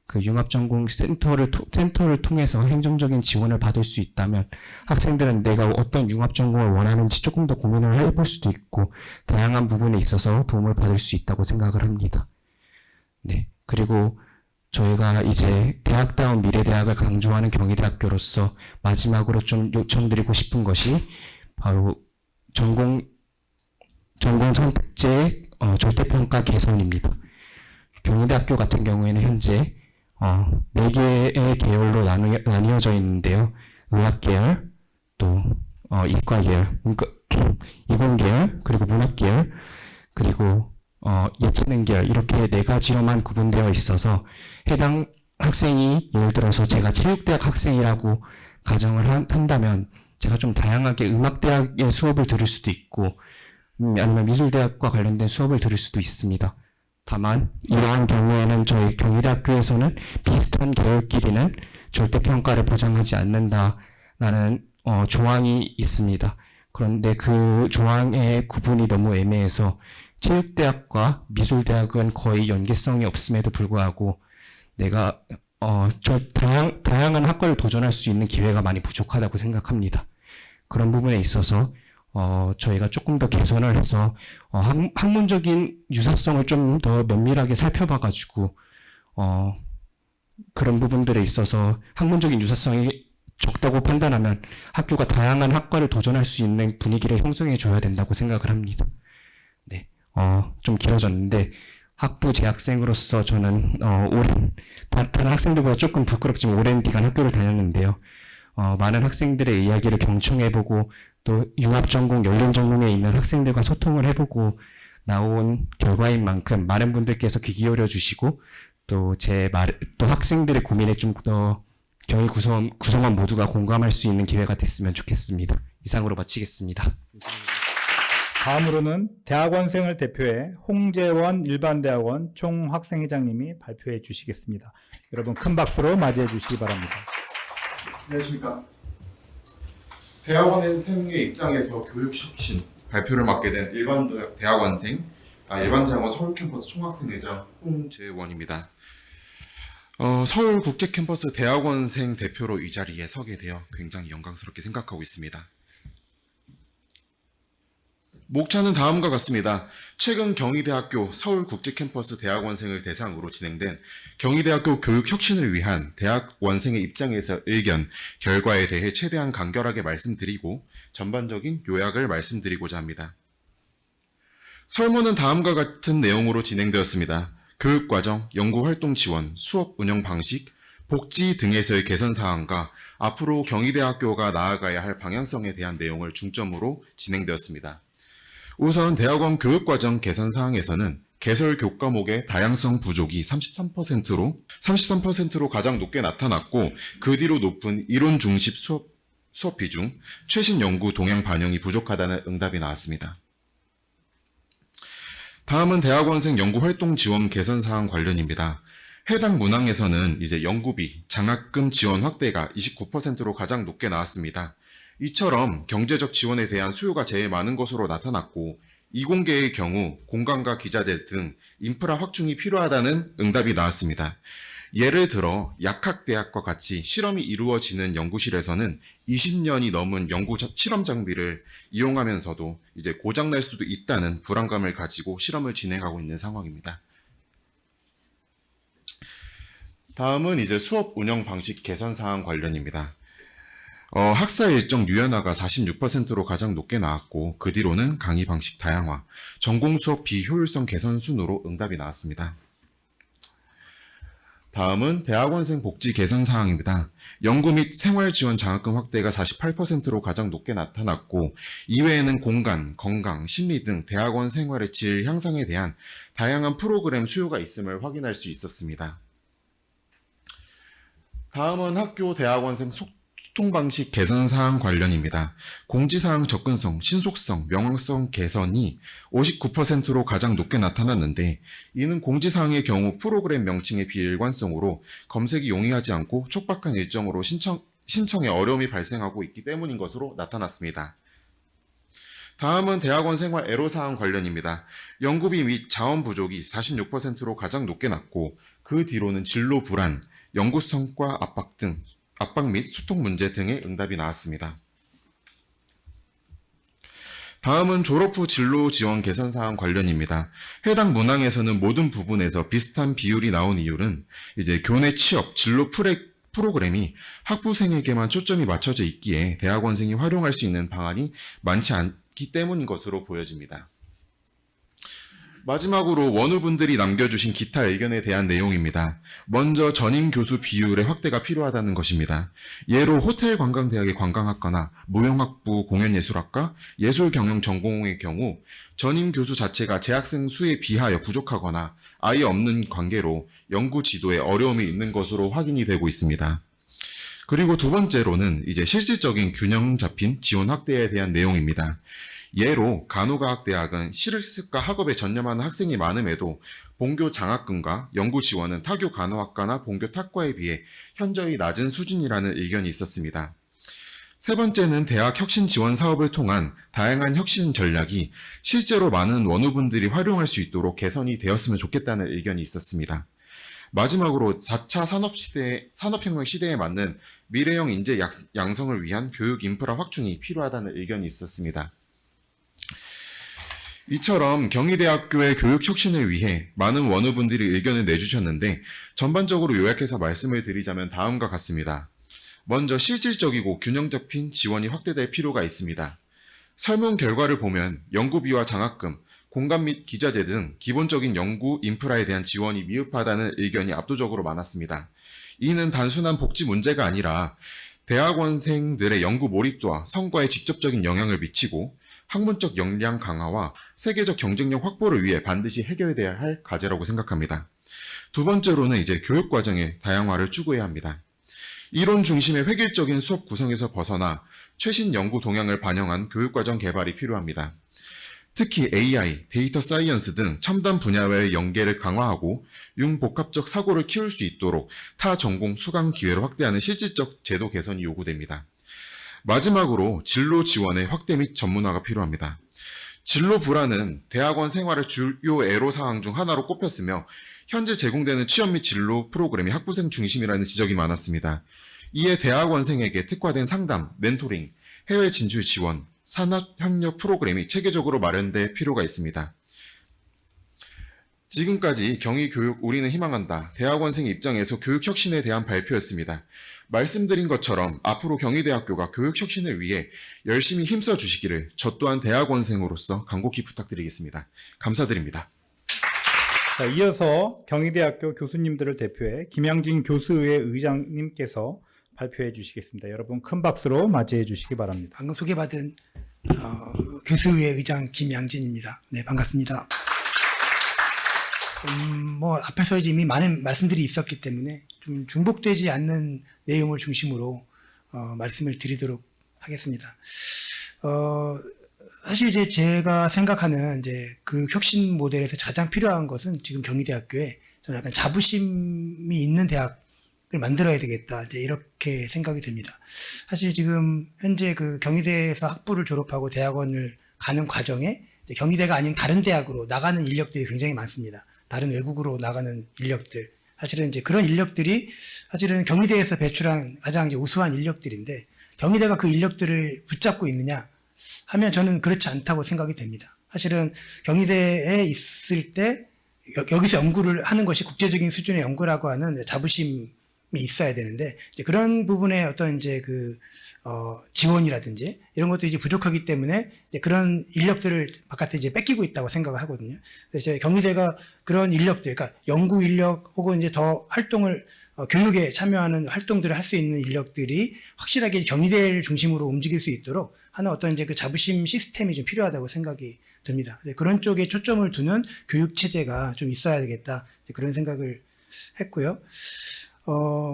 그 융합전공 센터를 통해서 행정적인 지원을 받을 수 있다면 학생들은 내가 어떤 융합전공을 원하는지 조금 더 고민을 해볼 수도 있고 다양한 부분에 있어서 도움을 받을 수 있다고 생각을 합니다. 네, 그리고 저희가 이제 대학다운 미래대학을 강조하는 경희대학교로서 마지막으로 좀 요청드리고 싶은 것이 바로 전공 선택제의 절대평가 개선입니다. 경희대학교 같은 경우에는 현재 4개의 계열로 나뉘어져 있는데요. 의학계열, 또 이과계열, 이공계열, 그리고 문학계열, 그리고 예체능계열 이렇게 4가지로만 구분되어 있어서 해당 학생이 예를 들어서 제가 체육대학 학생이라고 가정을 한다면 제가 좀 다양하게 음악대학의 수업을 들을 수도 있고 아니면 미술대학과 관련된 수업을 들을 수도 있습니다. 다만 이러한 경우에는 저희 경희대학교에서는 비슷한 계열끼리는 절대평가를 보장하지 않는다라는 조항이 있습니다. 그런데 그 조항의 구분이 너무 애매해서 체육대학과 미술대학은 거의 연계성이 없음에도 불구하고 내가 다양한 학과를 도전할 수 있는 기회가 많이 부족하다고 생각합니다. 그런 부분에 있어서 저희가 조금 더 개선을 해서 학문적인 유사성을 좀 더 면밀하게 살펴봐가지고 그런 부분들에 있어서 학문적인 유사성이 적다고 판단하면 학교가 다양한 학과를 도전할 수 있는 분위기를 형성해 줘야 된다고 생각을 합니다. 네, 좀 길어졌는데 학부 재학생으로서 저는 다른 학생들보다 조금 부끄럽지만 오랜 기간 학교를 다녔는데요. 많은 학생들의 이야기를 경청해보고 또 융합전공, 열린전공에 있는 학생들과 소통을 해보고 나온 결과인 만큼 많은 분들께서 귀 기울여 주시고 또 또 학생들의 고민에 좀 더 경희 구성원 모두가 공감할 수 있는 기회가 됐으면 좋겠습니다. 이상으로 마치겠습니다. 다음으로는 대학원생을 대표해 홍재원 일반대학원 총학생회장님이 발표해 주시겠습니다. 여러분 큰 박수로 맞이해 주시기 바랍니다. 안녕하십니까. 대학원생의 입장에서 교육혁신 발표를 맡게 된 일반대학원 서울캠퍼스 총학생회장 홍재원입니다. 서울국제캠퍼스 대학원생 대표로 이 자리에 서게 되어 굉장히 영광스럽게 생각하고 있습니다. 목차는 다음과 같습니다. 최근 경희대학교 서울국제캠퍼스 대학원생을 대상으로 진행된 경희대학교 교육혁신을 위한 대학원생의 입장에서 의견, 결과에 대해 최대한 간결하게 말씀드리고 전반적인 요약을 말씀드리고자 합니다. 설문은 다음과 같은 내용으로 진행되었습니다. 교육과정, 연구활동 지원, 수업 운영 방식, 복지 등에서의 개선 사항과 앞으로 경희대학교가 나아가야 할 방향성에 대한 내용을 중점으로 진행되었습니다. 우선 대학원 교육과정 개선 사항에서는 개설 교과목의 다양성 부족이 33%로 가장 높게 나타났고 그 뒤로 높은 이론 중심 수업 비중, 최신 연구 동향 반영이 부족하다는 응답이 나왔습니다. 다음은 대학원생 연구활동 지원 개선 사항 관련입니다. 해당 문항에서는 이제 연구비, 장학금 지원 확대가 29%로 가장 높게 나왔습니다. 이처럼 경제적 지원에 대한 수요가 제일 많은 것으로 나타났고 이공계의 경우 공간과 기자재 등 인프라 확충이 필요하다는 응답이 나왔습니다. 예를 들어 약학대학과 같이 실험이 이루어지는 연구실에서는 20년이 넘은 연구 실험 장비를 이용하면서도 이제 고장날 수도 있다는 불안감을 가지고 실험을 진행하고 있는 상황입니다. 다음은 이제 수업 운영 방식 개선 사항 관련입니다. 학사 일정 유연화가 46%로 가장 높게 나왔고 그 뒤로는 강의 방식 다양화, 전공 수업 비효율성 개선 순으로 응답이 나왔습니다. 다음은 대학원생 복지 개선 사항입니다. 연구 및 생활 지원 장학금 확대가 48%로 가장 높게 나타났고 이외에는 공간, 건강, 심리 등 대학원 생활의 질 향상에 대한 다양한 프로그램 수요가 있음을 확인할 수 있었습니다. 다음은 학교 대학원생 소통 방식 개선 사항 관련입니다. 공지사항 접근성, 신속성, 명확성 개선이 59%로 가장 높게 나타났는데 이는 공지사항의 경우 프로그램 명칭의 비일관성으로 검색이 용이하지 않고 촉박한 일정으로 신청에 어려움이 발생하고 있기 때문인 것으로 나타났습니다. 다음은 대학원 생활 애로사항 관련입니다. 연구비 및 자원 부족이 46%로 가장 높게 났고 그 뒤로는 진로 불안, 연구 성과 압박 및 소통 문제 등의 응답이 나왔습니다. 다음은 졸업 후 진로 지원 개선 사항 관련입니다. 해당 문항에서는 모든 부분에서 비슷한 비율이 나온 이유는 이제 교내 취업, 진로 프로그램이 학부생에게만 초점이 맞춰져 있기에 대학원생이 활용할 수 있는 방안이 많지 않기 때문인 것으로 보여집니다. 마지막으로 원우분들이 남겨주신 기타 의견에 대한 내용입니다. 먼저 전임 교수 비율의 확대가 필요하다는 것입니다. 예로 호텔관광대학의 관광학과나 무용학부 공연예술학과, 예술경영전공의 경우 전임 교수 자체가 재학생 수에 비하여 부족하거나 아예 없는 관계로 연구 지도에 어려움이 있는 것으로 확인이 되고 있습니다. 그리고 두 번째로는 이제 실질적인 균형 잡힌 지원 확대에 대한 내용입니다. 예로 간호과학대학은 실습과 학업에 전념하는 학생이 많음에도 본교 장학금과 연구 지원은 타교 간호학과나 본교 탁과에 비해 현저히 낮은 수준이라는 의견이 있었습니다. 세 번째는 대학 혁신 지원 사업을 통한 다양한 혁신 전략이 실제로 많은 원우분들이 활용할 수 있도록 개선이 되었으면 좋겠다는 의견이 있었습니다. 마지막으로 4차 산업혁명 시대에 맞는 미래형 인재 양성을 위한 교육 인프라 확충이 필요하다는 의견이 있었습니다. 이처럼 경희대학교의 교육 혁신을 위해 많은 원우분들이 의견을 내주셨는데 전반적으로 요약해서 말씀을 드리자면 다음과 같습니다. 먼저 실질적이고 균형 잡힌 지원이 확대될 필요가 있습니다. 설문 결과를 보면 연구비와 장학금, 공간 및 기자재 등 기본적인 연구 인프라에 대한 지원이 미흡하다는 의견이 압도적으로 많았습니다. 이는 단순한 복지 문제가 아니라 대학원생들의 연구 몰입도와 성과에 직접적인 영향을 미치고 학문적 역량 강화와 세계적 경쟁력 확보를 위해 반드시 해결돼야 할 과제라고 생각합니다. 두 번째로는 이제 교육과정의 다양화를 추구해야 합니다. 이론 중심의 획일적인 수업 구성에서 벗어나 최신 연구 동향을 반영한 교육과정 개발이 필요합니다. 특히 AI, 데이터 사이언스 등 첨단 분야와의 연계를 강화하고 융복합적 사고를 키울 수 있도록 타 전공 수강 기회를 확대하는 실질적 제도 개선이 요구됩니다. 마지막으로 진로 지원의 확대 및 전문화가 필요합니다. 진로 불안은 대학원 생활의 주요 애로사항 중 하나로 꼽혔으며 현재 제공되는 취업 및 진로 프로그램이 학부생 중심이라는 지적이 많았습니다. 이에 대학원생에게 특화된 상담, 멘토링, 해외 진출 지원, 산업협력 프로그램이 체계적으로 마련될 필요가 있습니다. 지금까지 경희교육 우리는 희망한다. 대학원생 입장에서 교육혁신에 대한 발표였습니다. 말씀드린 것처럼 앞으로 경희대학교가 교육혁신을 위해 열심히 힘써 주시기를 저 또한 대학원생으로서 간곡히 부탁드리겠습니다. 감사드립니다. 자, 이어서 경희대학교 교수님들을 대표해 김양진 교수의 의장님께서 발표해 주시겠습니다. 여러분 큰 박수로 맞이해 주시기 바랍니다. 방금 소개받은 교수회 의장 김양진입니다. 네, 반갑습니다. 뭐 앞에서 이제 이미 많은 말씀들이 있었기 때문에 좀 중복되지 않는 내용을 중심으로 말씀을 드리도록 하겠습니다. 사실 이제 제가 생각하는 이제 그 혁신 모델에서 가장 필요한 것은 지금 경희대학교에 저는 약간 자부심이 있는 대학을 만들어야 되겠다, 이제 이렇게 생각이 듭니다. 사실 지금 현재 그 경희대에서 학부를 졸업하고 대학원을 가는 과정에 이제 경희대가 아닌 다른 대학으로 나가는 인력들이 굉장히 많습니다. 다른 외국으로 나가는 인력들. 사실은 이제 그런 인력들이 사실은 경희대에서 배출한 가장 이제 우수한 인력들인데 경희대가 그 인력들을 붙잡고 있느냐 하면 저는 그렇지 않다고 생각이 됩니다. 사실은 경희대에 있을 때 여기서 연구를 하는 것이 국제적인 수준의 연구라고 하는 자부심이 있어야 되는데 이제 그런 부분에 어떤 이제 그 지원이라든지 이런 것들이 이제 부족하기 때문에 이제 그런 인력들을 바깥에 이제 뺏기고 있다고 생각을 하거든요. 그래서 경희대가 그런 인력들, 그러니까 연구 인력 혹은 이제 더 활동을 교육에 참여하는 활동들을 할 수 있는 인력들이 확실하게 경희대를 중심으로 움직일 수 있도록 하는 어떤 이제 그 자부심 시스템이 좀 필요하다고 생각이 듭니다. 그런 쪽에 초점을 두는 교육 체제가 좀 있어야 되겠다, 그런 생각을 했고요.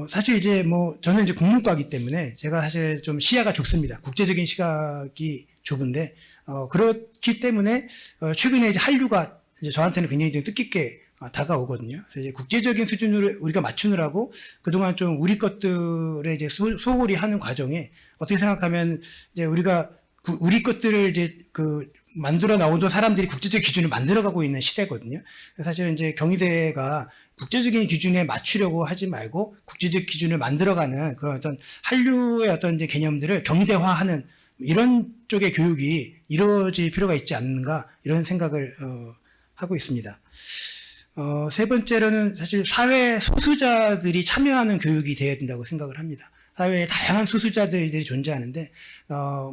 사실 이제 뭐 저는 이제 국문과이기 때문에 제가 사실 좀 시야가 좁습니다. 국제적인 시각이 좁은데 그렇기 때문에 최근에 이제 한류가 이제 저한테는 굉장히 좀 뜻깊게 다가오거든요. 그래서 이제 국제적인 수준을 우리가 맞추느라고 그동안 좀 우리 것들에 이제 소홀히 하는 과정에 어떻게 생각하면 이제 우리가 우리 것들을 이제 그 만들어 나오던 사람들이 국제적 기준을 만들어가고 있는 시대거든요. 사실은 이제 경희대가 국제적인 기준에 맞추려고 하지 말고 국제적 기준을 만들어가는 그런 어떤 한류의 어떤 이제 개념들을 경희대화하는 이런 쪽의 교육이 이루어질 필요가 있지 않는가, 이런 생각을 하고 있습니다. 세 번째로는 사실 사회 소수자들이 참여하는 교육이 되어야 된다고 생각을 합니다. 사회에 다양한 소수자들이 존재하는데,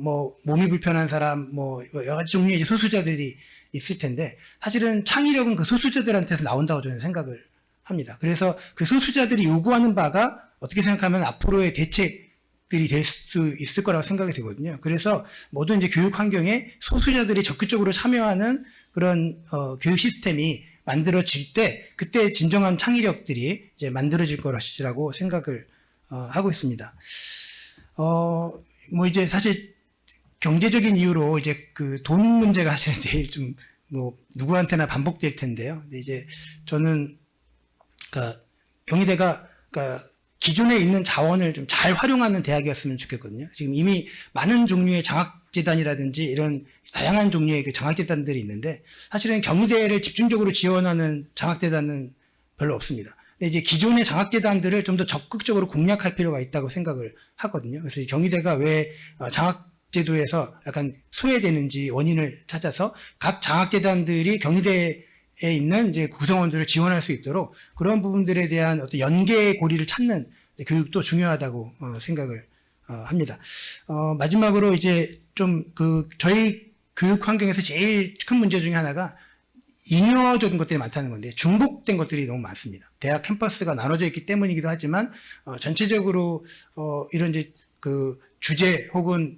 뭐, 몸이 불편한 사람, 뭐, 여러 가지 종류의 이제 소수자들이 있을 텐데, 사실은 창의력은 그 소수자들한테서 나온다고 저는 생각을 합니다. 그래서 그 소수자들이 요구하는 바가 어떻게 생각하면 앞으로의 대책들이 될 수 있을 거라고 생각이 되거든요. 그래서 모든 이제 교육 환경에 소수자들이 적극적으로 참여하는 그런, 교육 시스템이 만들어질 때, 그때 진정한 창의력들이 이제 만들어질 것이라고 생각을 하고 있습니다. 뭐 이제 사실 경제적인 이유로 이제 그 돈 문제가 사실 제일 좀 뭐 누구한테나 반복될 텐데요. 근데 이제 저는 그러니까 경희대가 그러니까 기존에 있는 자원을 좀 잘 활용하는 대학이었으면 좋겠거든요. 지금 이미 많은 종류의 장학재단이라든지 이런 다양한 종류의 그 장학재단들이 있는데 사실은 경희대를 집중적으로 지원하는 장학재단은 별로 없습니다. 근데 이제 기존의 장학재단들을 좀 더 적극적으로 공략할 필요가 있다고 생각을 하거든요. 그래서 경희대가 왜 장학제도에서 약간 소외되는지 원인을 찾아서 각 장학재단들이 경희대에 있는 이제 구성원들을 지원할 수 있도록 그런 부분들에 대한 어떤 연계의 고리를 찾는 교육도 중요하다고 생각을 합니다. 마지막으로 이제 좀 그 저희 교육 환경에서 제일 큰 문제 중에 하나가 잉여적인 것들이 많다는 건데 중복된 것들이 너무 많습니다. 대학 캠퍼스가 나눠져 있기 때문이기도 하지만 전체적으로 이런 이제 그 주제 혹은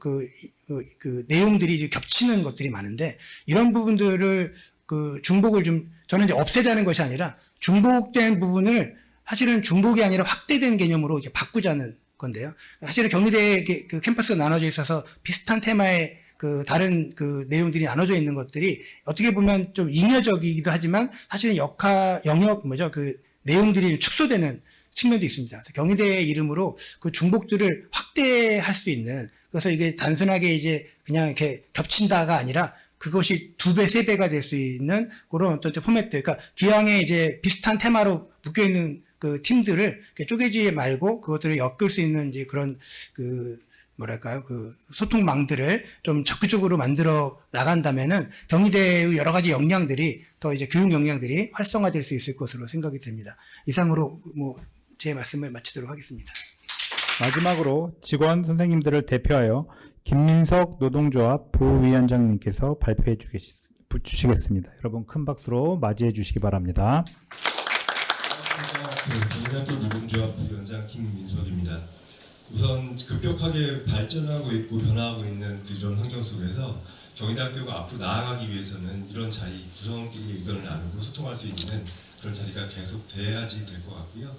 그 내용들이 이제 겹치는 것들이 많은데 이런 부분들을 그 중복을 좀 저는 이제 없애자는 것이 아니라 중복된 부분을 사실은 중복이 아니라 확대된 개념으로 이렇게 바꾸자는 건데요. 사실은 경희대 그 캠퍼스가 나눠져 있어서 비슷한 테마의 그 다른 그 내용들이 나눠져 있는 것들이 어떻게 보면 좀 잉여적이기도 하지만 사실은 영역 그 내용들이 축소되는 측면도 있습니다. 경희대의 이름으로 그 중복들을 확대할 수 있는, 그래서 이게 단순하게 이제 그냥 이렇게 겹친다가 아니라 그것이 2배, 3배가 될 수 있는 그런 어떤 포맷들, 그러니까 기왕에 이제 비슷한 테마로 묶여 있는 그 팀들을 이렇게 쪼개지 말고 그것들을 엮을 수 있는 이제 그런 그 뭐랄까요, 그 소통망들을 좀 적극적으로 만들어 나간다면은 경희대의 여러 가지 역량들이 더 이제 교육 역량들이 활성화될 수 있을 것으로 생각이 됩니다. 이상으로 뭐 제 말씀을 마치도록 하겠습니다. 마지막으로 직원 선생님들을 대표하여 김민석 노동조합 부위원장님께서 발표해 주시겠습니다. 여러분 큰 박수로 맞이해 주시기 바랍니다. 경희대학교 노동조합 부위원장 김민석입니다. 우선 급격하게 발전하고 있고 변화하고 있는 이런 환경 속에서 경희대학교가 앞으로 나아가기 위해서는 이런 자리, 구성원끼리 의견을 나누고 소통할 수 있는 그런 자리가 계속 돼야지 될 것 같고요.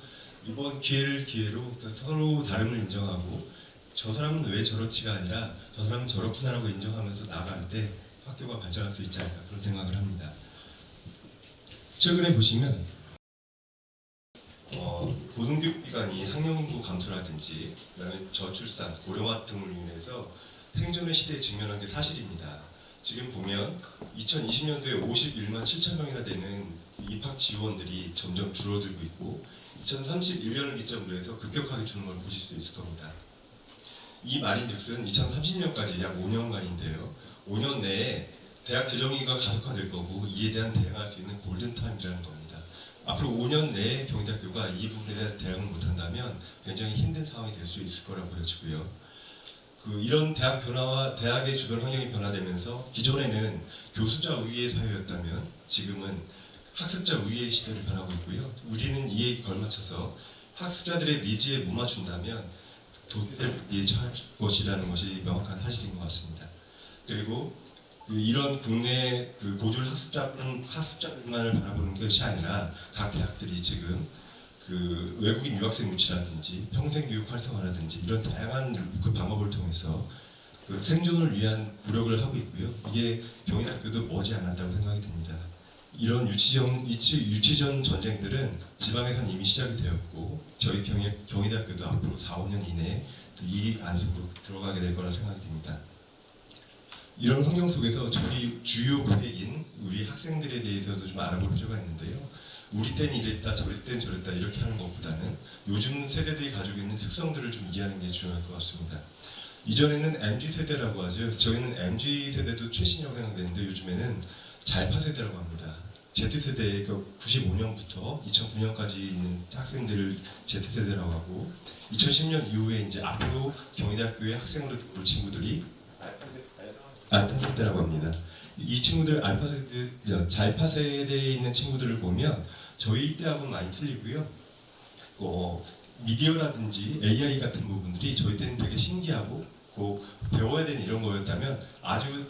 이번 기회를 기회로 서로 다름을 인정하고 저 사람은 왜 저렇지가 아니라 저 사람은 저렇구나라고 인정하면서 나아갈 때 학교가 발전할 수 있지 않을까 그런 생각을 합니다. 최근에 보시면 고등교육기관이 학령인구 감소라든지 그다음에 저출산, 고령화 등으로 인해서 생존의 시대에 직면한 게 사실입니다. 지금 보면 2020년도에 51만 7천 명이나 되는 입학 지원들이 점점 줄어들고 있고 2031년을 기점으로 해서 급격하게 주는 걸 보실 수 있을 겁니다. 이 말인즉슨 2030년까지 약 5년간인데요. 5년 내에 대학 재정위기가 가속화될 거고 이에 대한 대응할 수 있는 골든타임이라는 겁니다. 앞으로 5년 내에 경희대학교가 이 부분에 대한 대응을 못한다면 굉장히 힘든 상황이 될 수 있을 거라고 보여지고요. 이런 대학 변화와 대학의 주변 환경이 변화되면서 기존에는 교수자 우위의 사회였다면 지금은 학습자 우위의 시대로 변하고 있고요. 우리는 이에 걸맞춰서 학습자들의 니즈에 못 맞춘다면 도태되기에 처할 것이라는 것이 명확한 사실인 것 같습니다. 그리고 이런 국내 고졸 학습자들만을 바라보는 것이 아니라 각 대학들이 지금 외국인 유학생 유치라든지 평생교육 활성화라든지 이런 다양한 방법을 통해서 생존을 위한 노력을 하고 있고요. 이게 경희대학교도 머지않았다고 생각이 듭니다. 이런 유치전 전쟁들은 지방에선 이미 시작이 되었고 저희 경희대학교도 앞으로 4, 5년 이내에 이 안속으로 들어가게 될 거라 생각이 듭니다. 이런 환경 속에서 저희 주요 고객인 우리 학생들에 대해서도 좀 알아볼 필요가 있는데요. 우리 땐 이랬다, 저리 땐 저랬다 이렇게 하는 것보다는 요즘 세대들이 가지고 있는 특성들을 좀 이해하는 게 중요할 것 같습니다. 이전에는 MZ세대라고 하죠. 저희는 MZ세대도 최신이라고 생각되는데 요즘에는 잘파 세대라고 합니다. Z세대, 95년부터 2009년까지 있는 학생들을 Z세대라고 하고 2010년 이후에 이제 앞으로 경희대학교의 학생으로 올 친구들이 알파 세대라고 합니다. 이 친구들 알파 세대, 잘파 세대에 있는 친구들을 보면 저희 때하고는 많이 틀리고요. 미디어라든지 AI 같은 부분들이 저희 때는 되게 신기하고 배워야 되는 이런 거였다면 아주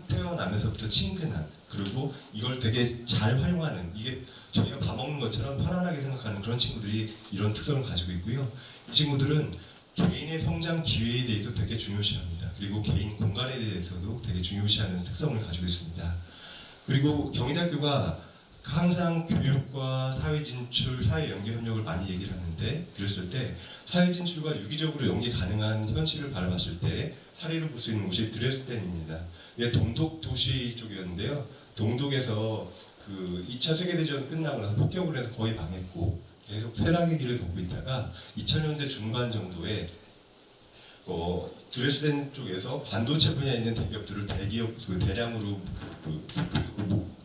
태어나면서부터 친근한 그리고 이걸 되게 잘 활용하는 이게 저희가 밥 먹는 것처럼 편안하게 생각하는 그런 친구들이 이런 특성을 가지고 있고요. 이 친구들은 개인의 성장 기회에 대해서 되게 중요시합니다. 그리고 개인 공간에 대해서도 되게 중요시하는 특성을 가지고 있습니다. 그리고 경희대학교가 항상 교육과 사회 진출, 사회 연계 협력을 많이 얘기를 하는데 그랬을 때 사회 진출과 유기적으로 연계 가능한 현실을 바라봤을 때 사례를 볼 수 있는 곳이 드레스덴입니다. 이게 동독 도시 쪽이었는데요. 동독에서 2차 세계대전 끝나고 나서 폭격을 해서 거의 망했고 계속 쇠락의 길을 걷고 있다가 2000년대 중반 정도에 드레스덴 쪽에서 반도체 분야에 있는 대기업들을 대량으로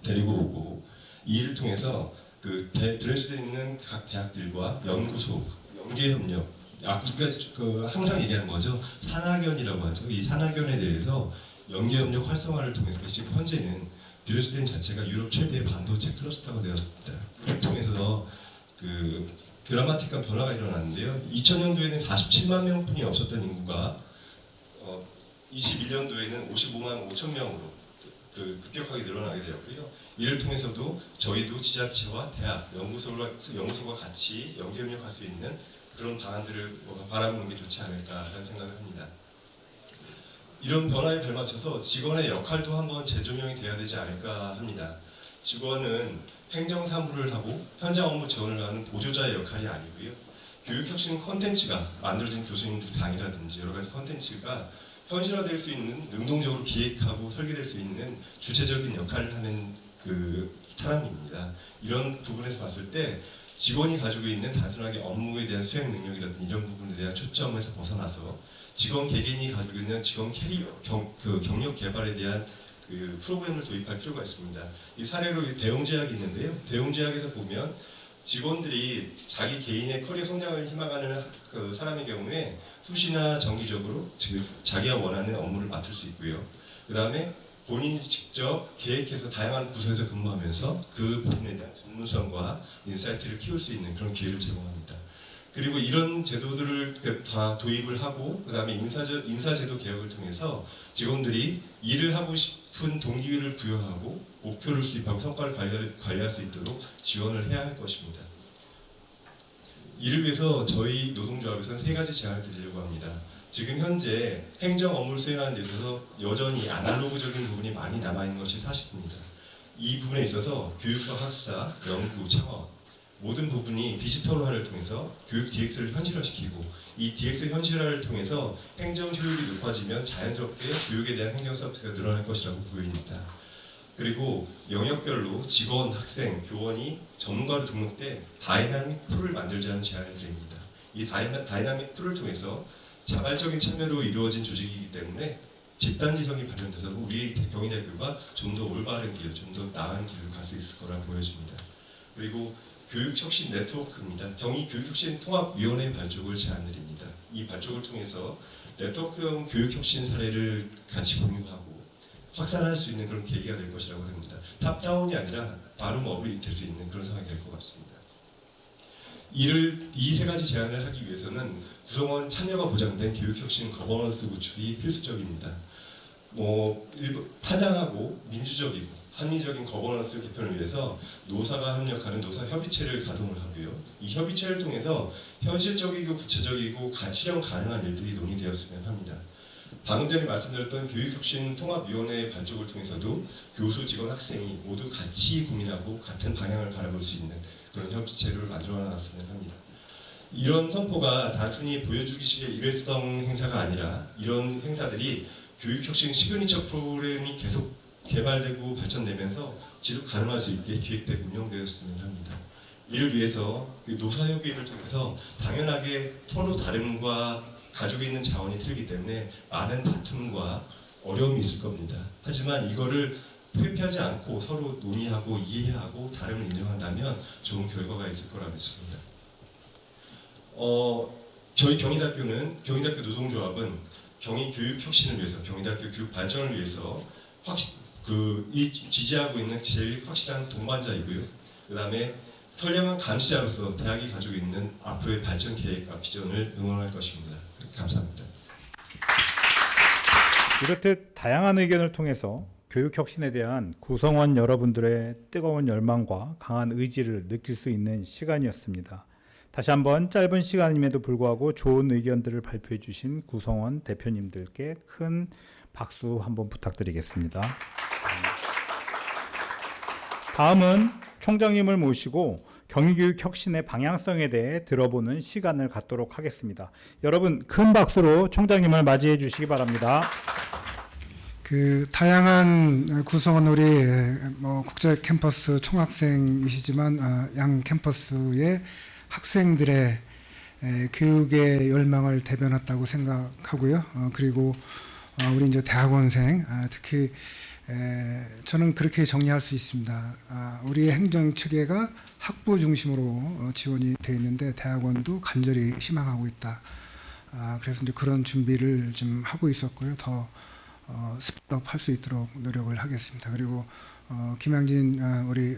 데리고 오고 이 일을 통해서 드레스덴에 있는 각 대학들과 연구소, 연계협력, 우리가 항상 얘기하는 거죠. 산학연이라고 하죠. 이 산학연에 대해서 연계협력 활성화를 통해서 지금 현재는 드레스덴 자체가 유럽 최대의 반도체 클러스터가 되었습니다. 이를 통해서 드라마틱한 변화가 일어났는데요. 2000년도에는 47만 명뿐이 없었던 인구가 21년도에는 55만 5천 명으로 급격하게 늘어나게 되었고요. 이를 통해서도 저희도 지자체와 대학, 연구소가 같이 연계협력할 수 있는 그런 방안들을 바라보는 게 좋지 않을까라는 생각을 합니다. 이런 변화에 발맞춰서 직원의 역할도 한번 재조명이 돼야 되지 않을까 합니다. 직원은 행정사무를 하고 현장 업무 지원을 하는 보조자의 역할이 아니고요. 교육혁신 콘텐츠가 만들어진 교수님들 강의라든지 여러 가지 콘텐츠가 현실화될 수 있는 능동적으로 기획하고 설계될 수 있는 주체적인 역할을 하는 사람입니다. 이런 부분에서 봤을 때 직원이 가지고 있는 단순하게 업무에 대한 수행 능력이라든지 이런 부분에 대한 초점에서 벗어나서 직원 개개인이 가지고 있는 직원 캐리어, 경력 개발에 대한 프로그램을 도입할 필요가 있습니다. 이 사례로 대웅제약이 있는데요. 대웅제약에서 보면 직원들이 자기 개인의 커리어 성장을 희망하는 사람의 경우에 수시나 정기적으로 자기가 원하는 업무를 맡을 수 있고요. 그 다음에 본인이 직접 계획해서 다양한 부서에서 근무하면서 그 부분에 대한 전문성과 인사이트를 키울 수 있는 그런 기회를 제공합니다. 그리고 이런 제도들을 다 도입을 하고 그다음에 인사제도 개혁을 통해서 직원들이 일을 하고 싶은 동기를 부여하고 목표를 수립하고 성과를 관리할 수 있도록 지원을 해야 할 것입니다. 이를 위해서 저희 노동조합에서는 3가지 제안을 드리려고 합니다. 지금 현재 행정 업무를 수행하는 데 있어서 여전히 아날로그적인 부분이 많이 남아있는 것이 사실입니다. 이 부분에 있어서 교육과 학사, 연구, 창업 모든 부분이 디지털화를 통해서 교육 DX를 현실화시키고 이 DX 현실화를 통해서 행정 효율이 높아지면 자연스럽게 교육에 대한 행정 서비스가 늘어날 것이라고 보입니다. 그리고 영역별로 직원, 학생, 교원이 전문가로 등록돼 다이나믹 풀을 만들자는 제안을 드립니다. 이 다이나믹 풀을 통해서 자발적인 참여로 이루어진 조직이기 때문에 집단지성이 발현돼서 우리 경희대학교가 좀 더 올바른 길, 좀 더 나은 길을 갈 수 있을 거라 보여집니다. 그리고 교육혁신 네트워크입니다. 경희교육혁신통합위원회 발족을 제안드립니다. 이 발족을 통해서 네트워크형 교육혁신 사례를 같이 공유하고 확산할 수 있는 그런 계기가 될 것이라고 합니다. 탑다운이 아니라 바룸업이 될 수 있는 그런 상황이 될 것 같습니다. 이 3가지 제안을 하기 위해서는 구성원 참여가 보장된 교육혁신 거버넌스 구축이 필수적입니다. 타당하고 민주적이고 합리적인 거버넌스 개편을 위해서 노사가 협력하는 노사협의체를 가동을 하고요. 이 협의체를 통해서 현실적이고 구체적이고 실현 가능한 일들이 논의되었으면 합니다. 방금 전에 말씀드렸던 교육혁신통합위원회 발족을 통해서도 교수, 직원, 학생이 모두 같이 고민하고 같은 방향을 바라볼 수 있는 그런 협의체를 만들어 나갔으면 합니다. 이런 선포가 단순히 보여주기식의 일회성 행사가 아니라 이런 행사들이 교육혁신 시그니처 프로그램이 계속 개발되고 발전되면서 지속 가능할 수 있게 기획되고 운영되었으면 합니다. 이를 위해서 노사협의를 통해서 당연하게 서로 다름과 가지고 있는 자원이 틀리기 때문에 많은 다툼과 어려움이 있을 겁니다. 하지만 이거를 회피하지 않고 서로 논의하고 이해하고 다름을 인정한다면 좋은 결과가 있을 거라 믿습니다. 저희 경희대학교 노동조합은 경희 교육 혁신을 위해서, 경희대학교 교육 발전을 위해서 지지하고 있는 제일 확실한 동반자이고요. 그다음에 선량한 감시자로서 대학이 가지고 있는 앞으로의 발전 계획과 비전을 응원할 것입니다. 감사합니다. 이렇듯 다양한 의견을 통해서 교육 혁신에 대한 구성원 여러분들의 뜨거운 열망과 강한 의지를 느낄 수 있는 시간이었습니다. 다시 한번 짧은 시간임에도 불구하고 좋은 의견들을 발표해 주신 구성원 대표님들께 큰 박수 한번 부탁드리겠습니다. 다음은 총장님을 모시고 경희교육 혁신의 방향성에 대해 들어보는 시간을 갖도록 하겠습니다. 여러분 큰 박수로 총장님을 맞이해 주시기 바랍니다. 그 다양한 구성원 우리 국제 캠퍼스 총학생이시지만 양 캠퍼스의 학생들의 교육의 열망을 대변했다고 생각하고요. 그리고 우리 이제 대학원생 특히 저는 그렇게 정리할 수 있습니다. 우리의 행정 체계가 학부 중심으로 지원이 되어 있는데 대학원도 간절히 희망하고 있다. 그래서 이제 그런 준비를 좀 하고 있었고요. 더 스피드업 할 수 있도록 노력을 하겠습니다. 그리고 김양진 우리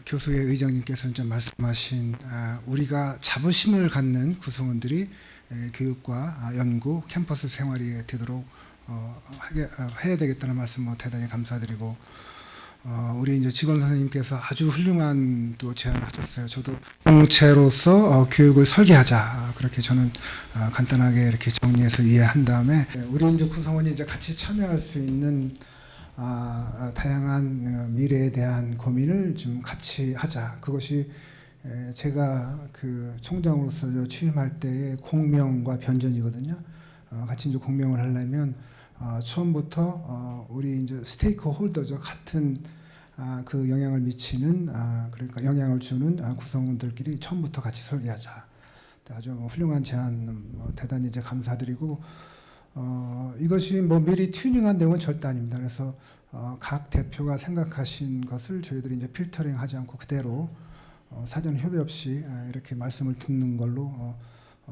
교수의 의장님께서 이제 말씀하신 우리가 자부심을 갖는 구성원들이 교육과 연구, 캠퍼스 생활이 되도록 해야 되겠다는 말씀 대단히 감사드리고 우리 이제 직원 선생님께서 아주 훌륭한 또 제안을 하셨어요. 저도 공동체로서 교육을 설계하자 그렇게 저는 간단하게 이렇게 정리해서 이해한 다음에 우리 이제 구성원이 이제 같이 참여할 수 있는 다양한 미래에 대한 고민을 좀 같이 하자. 그것이 제가 그 총장으로서 취임할 때의 공명과 변전이거든요. 같이 이제 공명을 하려면 처음부터 우리 이제 스테이크 홀더죠. 같은 그 영향을 미치는 그러니까 영향을 주는 구성원들끼리 처음부터 같이 설계하자. 아주 훌륭한 제안 대단히 이제 감사드리고 이것이 미리 튜닝한 내용은 절대 아닙니다. 그래서 각 대표가 생각하신 것을 저희들이 이제 필터링하지 않고 그대로 사전 협의 없이 이렇게 말씀을 듣는 걸로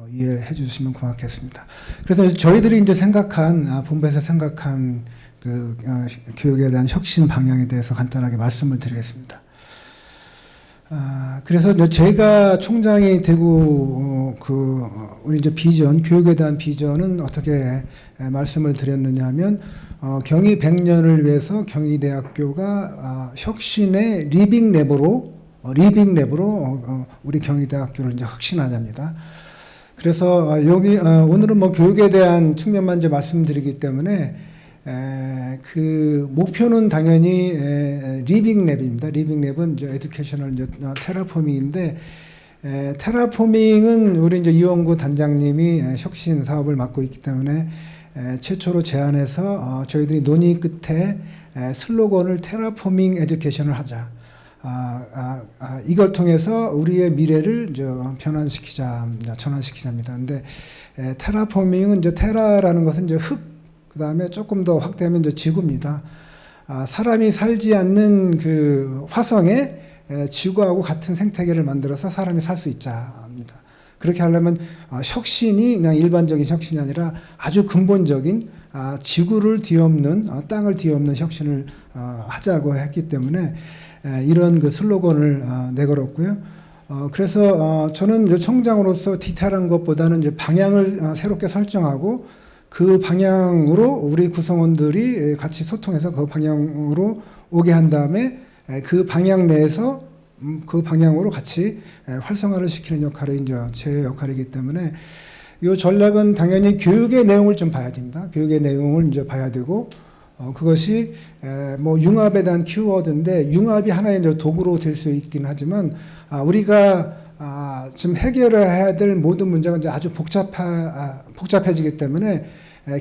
이해해 주시면 고맙겠습니다. 그래서 저희들이 이제 생각한 본부에서 생각한 그 교육에 대한 혁신 방향에 대해서 간단하게 말씀을 드리겠습니다. 그래서 이제 제가 총장이 되고 우리 이제 비전, 교육에 대한 비전은 어떻게 말씀을 드렸느냐 하면 경희 100년을 위해서 경희대학교가 혁신의 리빙 랩으로 우리 경희대학교를 이제 혁신하자입니다. 그래서 여기 오늘은 뭐 교육에 대한 측면만 이제 말씀드리기 때문에 그 목표는 당연히 리빙 랩입니다. 리빙 랩은 이제 에듀케이셔널 이제 테라포밍인데 테라포밍은 우리 이제 이원구 단장님이 혁신 사업을 맡고 있기 때문에 최초로 제안해서 저희들이 논의 끝에 슬로건을 테라포밍 에듀케이션을 하자. 이걸 통해서 우리의 미래를 전환시키자입니다. 근데 테라포밍은 이제 테라라는 것은 이제 흙, 그 다음에 조금 더 확대하면 이제 지구입니다. 사람이 살지 않는 그 화성에 지구하고 같은 생태계를 만들어서 사람이 살 수 있자입니다. 그렇게 하려면 혁신이 그냥 일반적인 혁신이 아니라 아주 근본적인 지구를 뒤엎는 땅을 뒤엎는 혁신을 하자고 했기 때문에 이런 그 슬로건을 내걸었고요. 그래서 저는 총장으로서 디테일한 것보다는 이제 방향을 새롭게 설정하고 그 방향으로 우리 구성원들이 같이 소통해서 그 방향으로 오게 한 다음에 그 방향 내에서 그 방향으로 같이 활성화를 시키는 역할이 이제 제 역할이기 때문에 이 전략은 당연히 교육의 내용을 좀 봐야 됩니다. 교육의 내용을 이제 봐야 되고 그것이 뭐 융합에 대한 키워드인데 융합이 하나의 이제 도구로 될 수 있긴 하지만 우리가 지금 해결해야 될 모든 문제가 이제 아주 복잡해지기 때문에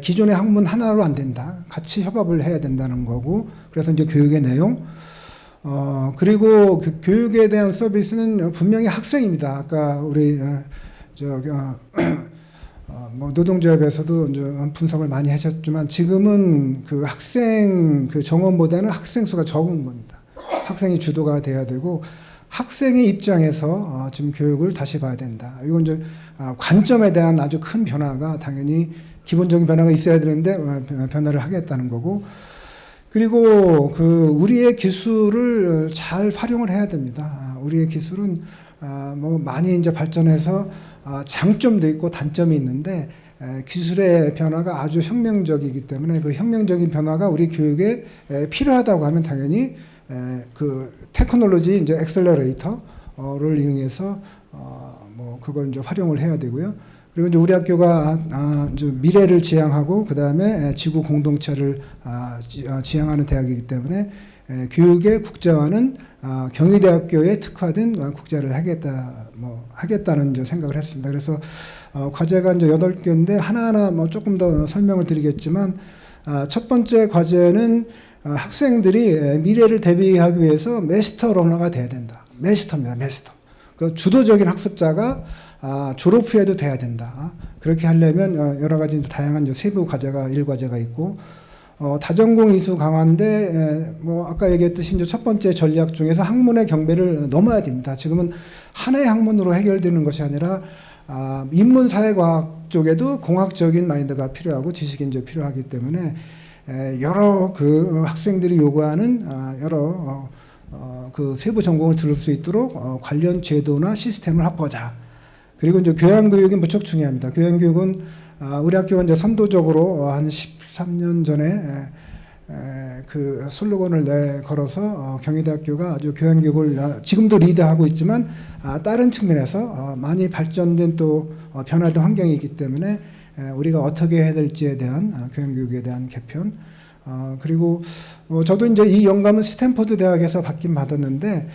기존의 학문 하나로 안 된다. 같이 협업을 해야 된다는 거고 그래서 이제 교육의 내용 그리고 그 교육에 대한 서비스는 분명히 학생입니다. 아까 우리 뭐 노동조합에서도 이제 분석을 많이 하셨지만 지금은 그 학생 그 정원보다는 학생 수가 적은 겁니다. 학생이 주도가 돼야 되고 학생의 입장에서 지금 교육을 다시 봐야 된다. 이건 이제 관점에 대한 아주 큰 변화가 당연히 기본적인 변화가 있어야 되는데 변화를 하겠다는 거고 그리고 그 우리의 기술을 잘 활용을 해야 됩니다. 우리의 기술은 뭐 많이 이제 발전해서 장점도 있고 단점이 있는데 기술의 변화가 아주 혁명적이기 때문에 그 혁명적인 변화가 우리 교육에 필요하다고 하면 당연히 그 테크놀로지 이제 엑셀러레이터를 이용해서 뭐 그걸 이제 활용을 해야 되고요. 그리고 이제 우리 학교가 이제 미래를 지향하고 그 다음에 지구 공동체를 지향하는 대학이기 때문에 교육의 국제화는 경희대학교에 특화된 국제를 하겠다는 이제 생각을 했습니다. 그래서 과제가 이제 8개인데 하나하나 뭐 조금 더 설명을 드리겠지만 첫 번째 과제는 학생들이 미래를 대비하기 위해서 마스터 러너가 돼야 된다. 마스터입니다. 마스터. 그 주도적인 학습자가 졸업 후에도 돼야 된다. 그렇게 하려면 여러 가지 다양한 세부 과제가 1과제가 있고 다전공 이수 강화인데 뭐 아까 얘기했듯이 이제 첫 번째 전략 중에서 학문의 경배를 넘어야 됩니다. 지금은 하나의 학문으로 해결되는 것이 아니라 인문사회과학 쪽에도 공학적인 마인드가 필요하고 지식이 이제 필요하기 때문에 여러 그 학생들이 요구하는 여러 그 세부 전공을 들을 수 있도록 관련 제도나 시스템을 확보하자. 그리고 이제 교양교육이 무척 중요합니다. 교양교육은 우리 학교가 이제 선도적으로 한 13년 전에 그 슬로건을 걸어서 경희대학교가 아주 교양교육을 지금도 리드하고 있지만 다른 측면에서 많이 발전된 또 변화된 환경이 있기 때문에 우리가 어떻게 해야 될지에 대한 교양교육에 대한 개편 그리고 저도 이제 이 영감은 스탠퍼드 대학에서 받긴 받았는데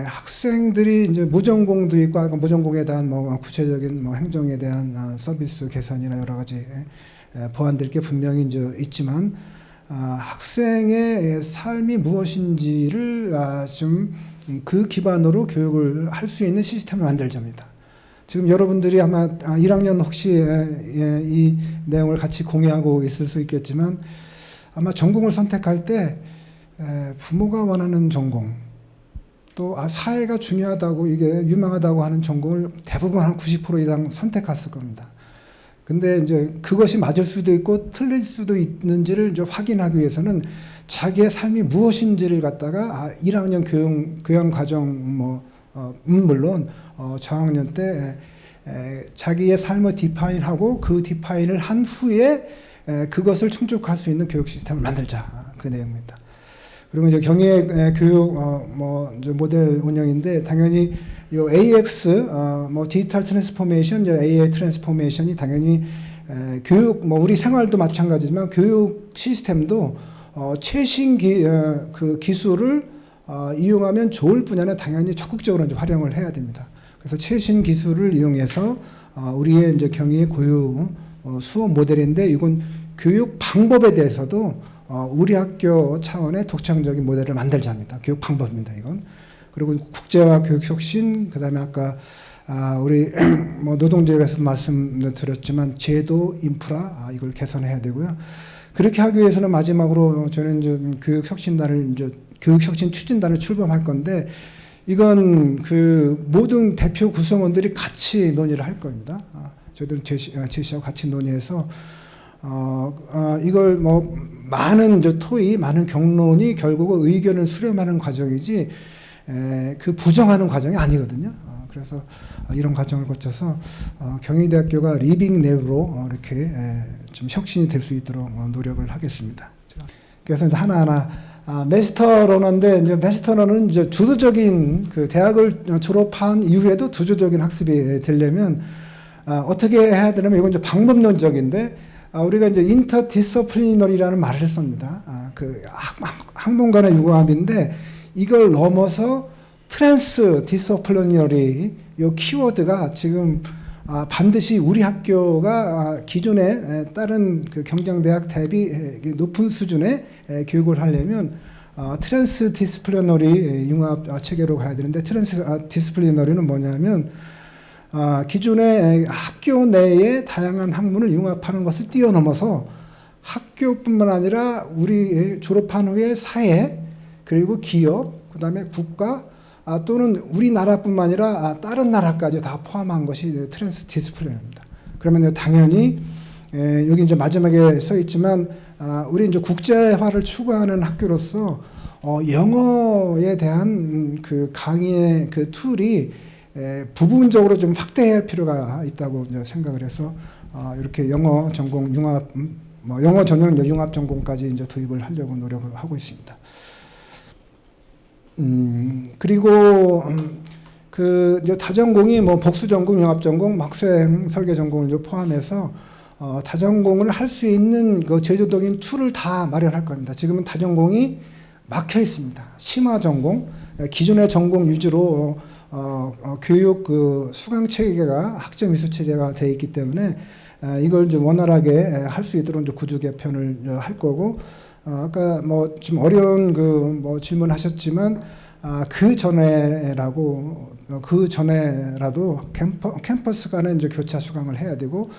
학생들이 이제 무전공도 있고 무전공에 대한 뭐 구체적인 뭐 행정에 대한 서비스 개선이나 여러 가지 보완될 게 분명히 이제 있지만 학생의 삶이 무엇인지를 좀 그 기반으로 교육을 할 수 있는 시스템을 만들자입니다. 지금 여러분들이 아마 1학년 혹시 이 내용을 같이 공유하고 있을 수 있겠지만 아마 전공을 선택할 때 부모가 원하는 전공 또 사회가 중요하다고 이게 유망하다고 하는 전공을 대부분 한 90% 이상 선택했을 겁니다. 근데 이제 그것이 맞을 수도 있고 틀릴 수도 있는지를 이제 확인하기 위해서는 자기의 삶이 무엇인지를 갖다가 1학년 교양 과정 뭐 물론 저학년 때 자기의 삶을 디파인하고 그 디파인을 한 후에 그것을 충족할 수 있는 교육 시스템을 만들자, 그 내용입니다. 그리고 이제 경의 교육 이제 모델 운영인데 당연히 요 AX 디지털 트랜스포메이션, AI 트랜스포메이션이 당연히 교육 우리 생활도 마찬가지지만 교육 시스템도 최신 그 기술을 이용하면 좋을 분야는 당연히 적극적으로 이제 활용을 해야 됩니다. 그래서 최신 기술을 이용해서 우리의 이제 경의 교육 수업 모델인데 이건 교육 방법에 대해서도 우리 학교 차원의 독창적인 모델을 만들자입니다. 교육 방법입니다. 이건. 그리고 국제화 교육 혁신, 그다음에 아까 우리 노동조합에서 말씀드렸지만 제도 인프라 이걸 개선해야 되고요. 그렇게 하기 위해서는 마지막으로 저는 좀 교육 혁신 추진단을 출범할 건데 이건 그 모든 대표 구성원들이 같이 논의를 할 겁니다. 저희들 제시하고 같이 논의해서 이걸 많은 토의, 많은 경론이 결국은 의견을 수렴하는 과정이지 그 부정하는 과정이 아니거든요. 그래서 이런 과정을 거쳐서 경희대학교가 리빙 랩으로 이렇게 좀 혁신이 될 수 있도록 노력을 하겠습니다. 그래서 이제 하나하나 마스터 러너인데 이제 마스터 러너는 이제 주도적인 그 대학을 졸업한 이후에도 주도적인 학습이 되려면 어떻게 해야 되냐면 이건 이제 방법론적인데 우리가 이제 인터디서플리너리라는 말을 씁니다. 그 학문 간의 융합인데 이걸 넘어서 트랜스 디서플리너리 요 키워드가 지금 반드시 우리 학교가 기존에 다른 그 경쟁대학 대비 높은 수준의 교육을 하려면 트랜스 디스플리너리 융합 체계로 가야 되는데 트랜스 디스플리너리는 뭐냐면 기존의 학교 내에 다양한 학문을 융합하는 것을 뛰어넘어서 학교뿐만 아니라 우리 졸업한 후에 사회 그리고 기업 그다음에 국가 또는 우리나라뿐만 아니라 다른 나라까지 다 포함한 것이 트랜스 디스플레이입니다. 그러면 당연히 여기 이제 마지막에 써 있지만 우리 이제 국제화를 추구하는 학교로서 영어에 대한 그 강의의 그 툴이 부분적으로 좀 확대해야 할 필요가 있다고 이제 생각을 해서 이렇게 영어 전공 융합 영어 전용 융합 전공까지 이제 도입을 하려고 노력을 하고 있습니다. 그리고 그 이제 다전공이 복수 전공, 융합 전공, 학생 설계 전공을 이제 포함해서 다전공을 할 수 있는 그 제도적인 툴을 다 마련할 겁니다. 지금은 다전공이 막혀 있습니다. 심화 전공, 기존의 전공 위주로 교육 그 수강 체계가 학점 이수 체제가 되어 있기 때문에 이걸 좀 원활하게 할 수 있도록 이제 구조 개편을 할 거고. 아까 좀 어려운 그 질문하셨지만 그 전에라도 캠퍼스 간에 이제 교차 수강을 해야 되고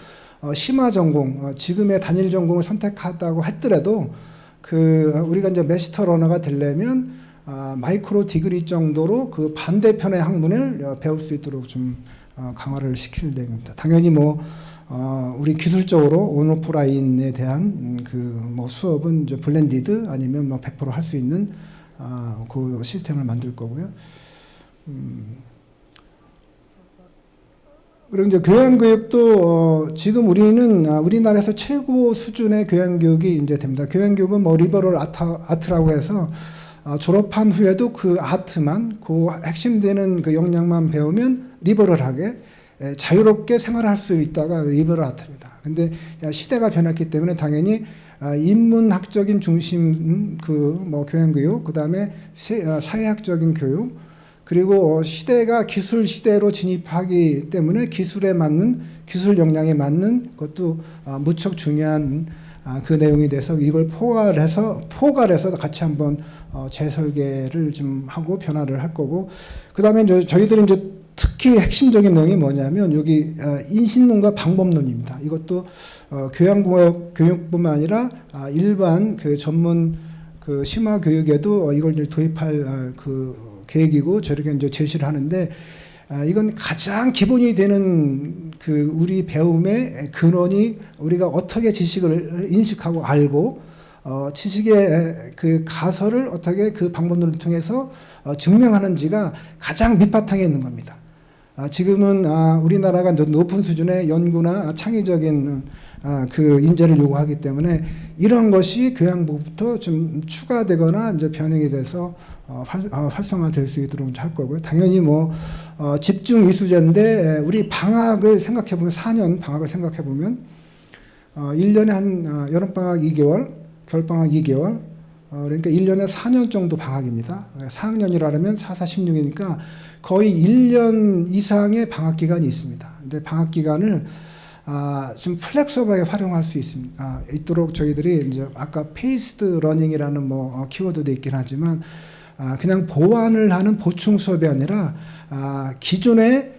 심화 전공 지금의 단일 전공을 선택하다고 했더라도 그 우리가 이제 마스터 러너가 되려면 마이크로 디그리 정도로 그 반대편의 학문을 배울 수 있도록 좀 강화를 시킬 내용입니다. 당연히 우리 기술적으로 온오프라인에 대한 그 수업은 이제 블렌디드 아니면 100% 할 수 있는 그 시스템을 만들 거고요. 그리고 이제 교양교육도 지금 우리나라에서 최고 수준의 교양교육이 이제 됩니다. 교양교육은 리버럴 아트라고 해서 졸업한 후에도 그 아트만 그 핵심되는 그 역량만 배우면 리버럴하게 자유롭게 생활할 수 있다가 리버럴 아트입니다. 근데 시대가 변했기 때문에 당연히 인문학적인 중심 교양교육, 그다음에 사회학적인 교육, 그리고 시대가 기술 시대로 진입하기 때문에 기술에 맞는 기술 역량에 맞는 것도 무척 중요한 그 내용이 돼서 이걸 포괄해서 같이 한번 재설계를 좀 하고 변화를 할 거고, 그다음에 이제 저희들이 이제 특히 핵심적인 내용이 뭐냐면 여기 인신론과 방법론입니다. 이것도 교육뿐만 아니라 일반 그 전문 그 심화 교육에도 이걸 이제 도입할 그 계획이고 저렇게 이제 제시를 하는데 이건 가장 기본이 되는 그 우리 배움의 근원이 우리가 어떻게 지식을 인식하고 알고 지식의 그 가설을 어떻게 그 방법론을 통해서 증명하는지가 가장 밑바탕에 있는 겁니다. 지금은 우리나라가 높은 수준의 연구나 창의적인 그 인재를 요구하기 때문에 이런 것이 교양부부터 좀 추가되거나 이제 변형이 돼서 활성화될 수 있도록 할 거고요. 당연히 뭐 집중 이수제인데 우리 방학을 생각해 보면 4년 방학을 생각해 보면 1년에 한 여름방학 2개월, 겨울방학 2개월, 그러니까 1년에 4년 정도 방학입니다. 4학년이라면 4, 4, 16이니까 거의 1년 이상의 방학 기간이 있습니다. 근데 방학 기간을 좀 플렉서블하게 활용할 수 있도록 저희들이 이제 아까 페이스드 러닝이라는 뭐 키워드도 있긴 하지만 그냥 보완을 하는 보충 수업이 아니라 기존에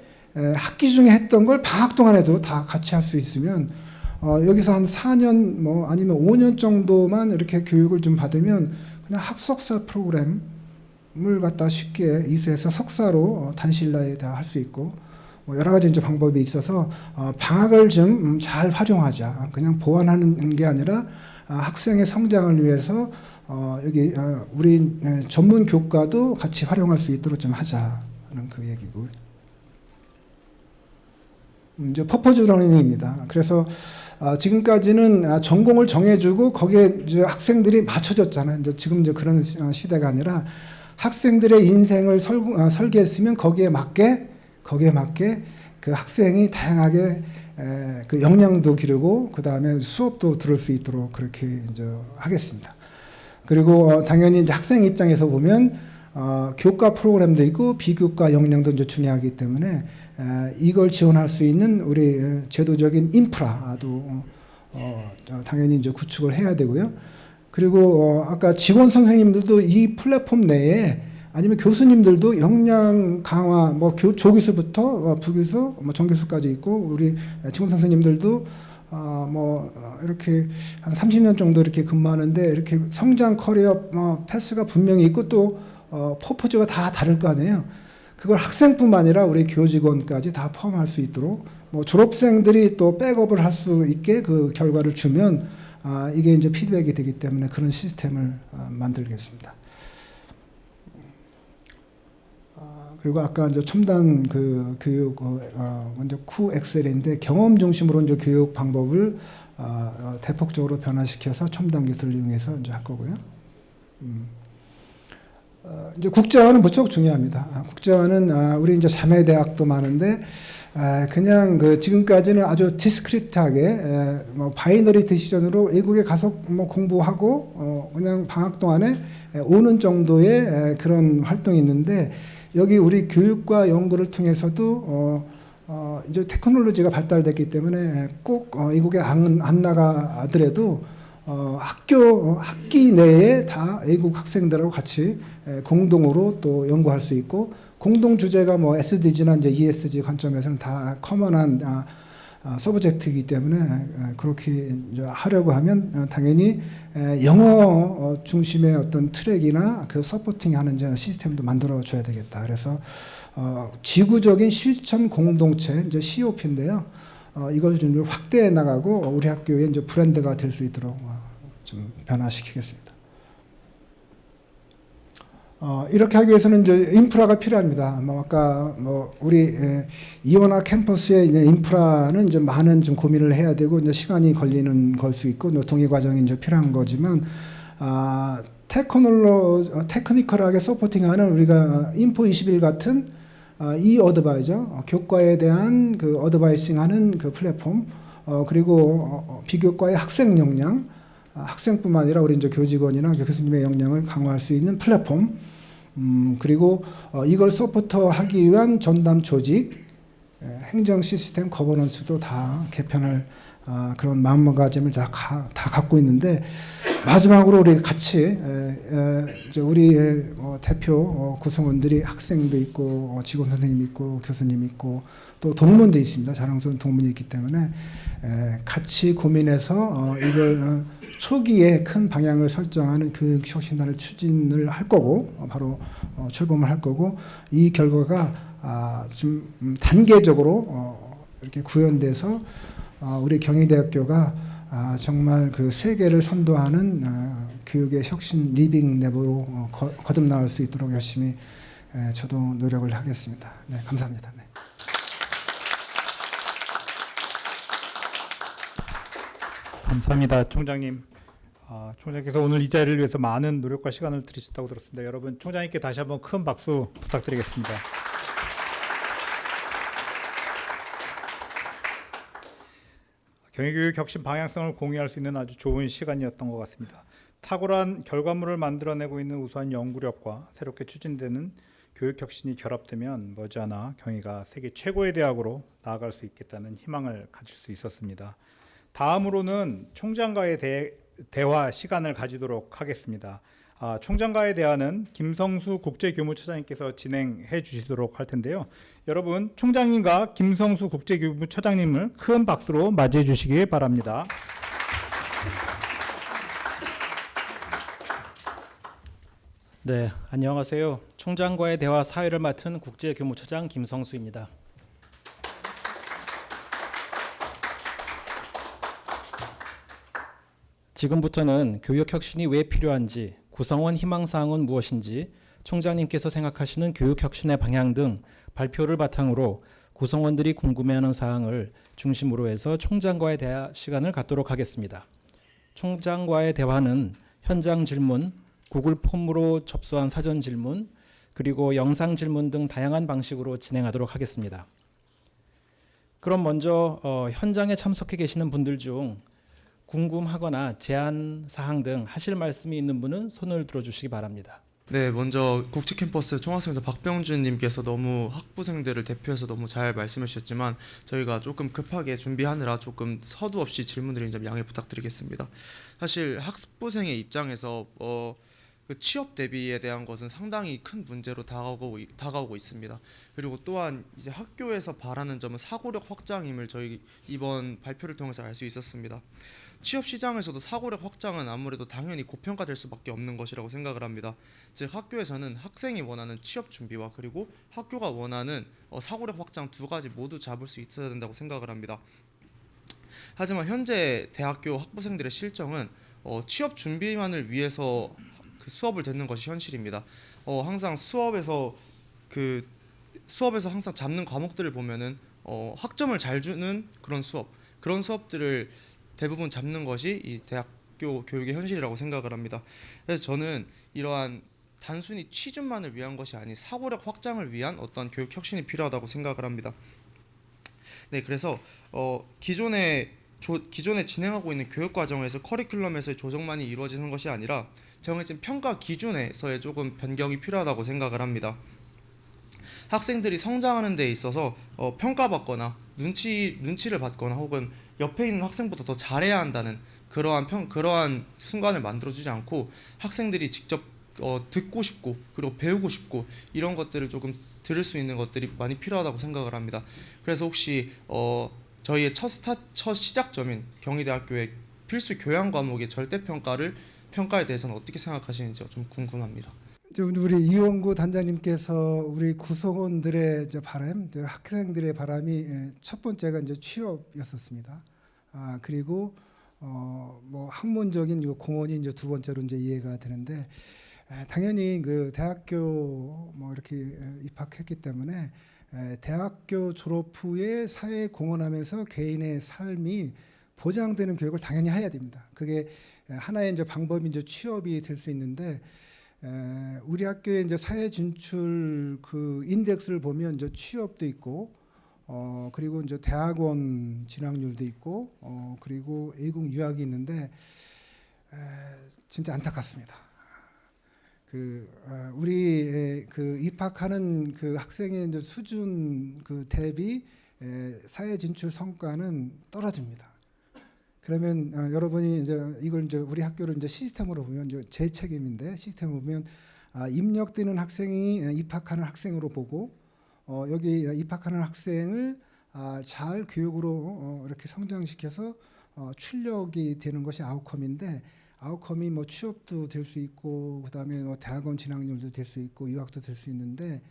학기 중에 했던 걸 방학 동안에도 다 같이 할 수 있으면 여기서 한 4년 뭐 아니면 5년 정도만 이렇게 교육을 좀 받으면 그냥 학석사 프로그램을 갖다 쉽게 이수해서 석사로 단시일 내에 다 할 수 있고 뭐 여러 가지 이제 방법이 있어서 방학을 좀 잘 활용하자. 그냥 보완하는 게 아니라 학생의 성장을 위해서 여기 우리 전문 교과도 같이 활용할 수 있도록 좀 하자는 그 얘기고요. 이제 퍼포즈 러닝입니다. 그래서 지금까지는 전공을 정해주고 거기에 이제 학생들이 맞춰졌잖아요. 이제 지금 이제 그런 시대가 아니라 학생들의 인생을 설계했으면 거기에 맞게 그 학생이 다양하게 그 역량도 기르고 그 다음에 수업도 들을 수 있도록 그렇게 이제 하겠습니다. 그리고 당연히 이제 학생 입장에서 보면 교과 프로그램도 있고 비교과 역량도 이제 중요하기 때문에 이걸 지원할 수 있는 우리 제도적인 인프라도 당연히 이제 구축을 해야 되고요. 그리고 아까 직원 선생님들도 이 플랫폼 내에 아니면 교수님들도 역량 강화, 뭐 조교수부터 부교수, 뭐 정교수까지 있고 우리 직원 선생님들도 뭐 이렇게 한 30년 정도 이렇게 근무하는데 이렇게 성장 커리어 패스가 분명히 있고 또 퍼포즈가 다 다를 거 아니에요. 그걸 학생뿐만 아니라 우리 교직원까지 다 포함할 수 있도록 뭐 졸업생들이 또 백업을 할 수 있게 그 결과를 주면 이게 이제 피드백이 되기 때문에 그런 시스템을 만들겠습니다. 그리고 아까 이제 첨단 그 교육 먼저 쿠 엑셀인데 경험 중심으로 이제 교육 방법을 대폭적으로 변화시켜서 첨단 기술을 이용해서 이제 할 거고요. 이제 국제화는 무척 중요합니다. 국제화는 우리 이제 자매 대학도 많은데 그냥 그 지금까지는 아주 디스크리트하게 뭐 바이너리 디시전으로 외국에 가서 뭐 공부하고 그냥 방학 동안에 오는 정도의 그런 활동이 있는데 여기 우리 교육과 연구를 통해서도 이제 테크놀로지가 발달됐기 때문에 꼭 외국에 안 나가더라도 학기 내에 다 외국 학생들하고 같이 공동으로 또 연구할 수 있고 공동 주제가 뭐 SDG나 이제 ESG 관점에서는 다 커먼한 서브젝트이기 때문에 그렇게 이제 하려고 하면 당연히 영어 중심의 어떤 트랙이나 그 서포팅하는 시스템도 만들어 줘야 되겠다. 그래서 지구적인 실천 공동체 이제 COP인데요. 이걸 좀 확대해 나가고 우리 학교의 이제 브랜드가 될 수 있도록 좀 변화시키겠습니다. 이렇게 하기 위해서는 이제 인프라가 필요합니다. 아까 우리 이원화 캠퍼스의 이제 인프라는 이제 많은 좀 고민을 해야 되고 이제 시간이 걸리는 걸 수 있고 동의 과정이 이제 필요한 거지만 테크니컬하게 서포팅하는 우리가 인포21 같은 이 어드바이저 교과에 대한 그 어드바이싱하는 그 플랫폼 그리고 비교과의 학생 역량 학생뿐만 아니라 우리 이제 교직원이나 교수님의 역량을 강화할 수 있는 플랫폼 그리고 이걸 서포터하기 위한 전담 조직 행정 시스템 거버넌스도 다 개편할 그런 마음가짐을 다 갖고 있는데 마지막으로 우리 같이 우리 대표 구성원들이 학생도 있고 직원 선생님 있고 교수님 있고 또 동문도 있습니다. 자랑스러운 동문이 있기 때문에 같이 고민해서 이걸 초기에 큰 방향을 설정하는 교육혁신단을 추진을 할 거고 바로 출범을 할 거고 이 결과가 좀 단계적으로 이렇게 구현돼서 우리 경희대학교가 정말 그 세계를 선도하는 교육의 혁신 리빙 랩으로 거듭나갈 수 있도록 열심히 저도 노력을 하겠습니다. 네, 감사합니다. 네. 감사합니다, 총장님. 총장님께서 오늘 이 자리를 위해서 많은 노력과 시간을 들이셨다고 들었습니다. 여러분, 총장님께 다시 한번 큰 박수 부탁드리겠습니다. 경희교육 혁신 방향성을 공유할 수 있는 아주 좋은 시간이었던 것 같습니다. 탁월한 결과물을 만들어내고 있는 우수한 연구력과 새롭게 추진되는 교육 혁신이 결합되면 머지않아 경희가 세계 최고의 대학으로 나아갈 수 있겠다는 희망을 가질 수 있었습니다. 다음으로는 총장과의 대화 시간을 가지도록 하겠습니다. 총장과의 대화는 김성수 국제교무처장님께서 진행해 주시도록 할 텐데요. 여러분, 총장님과 김성수 국제교무처장님을 큰 박수로 맞이해 주시기 바랍니다. 네, 안녕하세요. 총장과의 대화 사회를 맡은 국제교무처장 김성수입니다. 지금부터는 교육 혁신이 왜 필요한지, 구성원 희망사항은 무엇인지, 총장님께서 생각하시는 교육 혁신의 방향 등 발표를 바탕으로 구성원들이 궁금해하는 사항을 중심으로 해서 총장과의 대화 시간을 갖도록 하겠습니다. 총장과의 대화는 현장 질문, 구글 폼으로 접수한 사전 질문, 그리고 영상 질문 등 다양한 방식으로 진행하도록 하겠습니다. 그럼 먼저 현장에 참석해 계시는 분들 중 궁금하거나 제안 사항 등 하실 말씀이 있는 분은 손을 들어주시기 바랍니다. 네, 먼저 국제캠퍼스 총학생회장 박병준님께서 너무 학부생들을 대표해서 너무 잘 말씀해 주셨지만 저희가 조금 급하게 준비하느라 조금 서두 없이 질문드리는 점 양해 부탁드리겠습니다. 사실 학부생의 입장에서 그 취업 대비에 대한 것은 상당히 큰 문제로 다가오고 있습니다. 그리고 또한 이제 학교에서 바라는 점은 사고력 확장임을 저희 이번 발표를 통해서 알 수 있었습니다. 취업 시장에서도 사고력 확장은 아무래도 당연히 고평가될 수밖에 없는 것이라고 생각을 합니다. 즉 학교에서는 학생이 원하는 취업 준비와 그리고 학교가 원하는 사고력 확장 두 가지 모두 잡을 수 있어야 된다고 생각을 합니다. 하지만 현재 대학교 학부생들의 실정은 취업 준비만을 위해서 그 수업을 듣는 것이 현실입니다. 항상 수업에서 항상 잡는 과목들을 보면은 학점을 잘 주는 그런 수업들을 대부분 잡는 것이 이 대학교 교육의 현실이라고 생각을 합니다. 그래서 저는 이러한 단순히 취준만을 위한 것이 아닌 사고력 확장을 위한 어떤 교육 혁신이 필요하다고 생각을 합니다. 네, 그래서 기존에 진행하고 있는 교육 과정에서 커리큘럼에서의 조정만이 이루어지는 것이 아니라 정해진 평가 기준에서의 조금 변경이 필요하다고 생각을 합니다. 학생들이 성장하는 데 있어서 평가받거나 눈치를 받거나 혹은 옆에 있는 학생보다 더 잘해야 한다는 그러한 순간을 만들어주지 않고 학생들이 직접 듣고 싶고 그리고 배우고 싶고 이런 것들을 조금 들을 수 있는 것들이 많이 필요하다고 생각을 합니다. 그래서 혹시 저희의 첫 시작점인 경희대학교의 필수 교양 과목의 절대평가에 대해서는 어떻게 생각하시는지 좀 궁금합니다. 우리 이원구 단장님께서 우리 구성원들의 바람, 학생들의 바람이 첫 번째가 이제 취업이었었습니다. 그리고 뭐 학문적인 요 공헌이 이제 두 번째로 이제 이해가 되는데 당연히 그 대학교 뭐 이렇게 입학했기 때문에 대학교 졸업 후에 사회에 공헌하면서 개인의 삶이 보장되는 교육을 당연히 해야 됩니다. 그게 하나의 이제 방법이 이제 취업이 될 수 있는데 우리 학교의 이제 사회 진출 그 인덱스를 보면 이제 취업도 있고 그리고 이제 대학원 진학률도 있고 그리고 외국 유학이 있는데 진짜 안타깝습니다. 우리 그 입학하는 그 학생의 이제 수준 그 대비 사회 진출 성과는 떨어집니다. 그러면 여러분이 이제 이걸 이제 우리 학교를 이제 시스템으로 보면 이제 제 책임인데 시스템을 보면 입력되는 학생이 입학하는 학생으로 보고 여기 입학하는 학생을 잘 교육으로 이렇게 성장시켜서 출력이 되는 것이 아웃컴인데 아웃컴이 뭐 취업도 될 수 있고 그다음에 뭐 대학원 진학률도 될 수 있고 유학도 될 수 있는데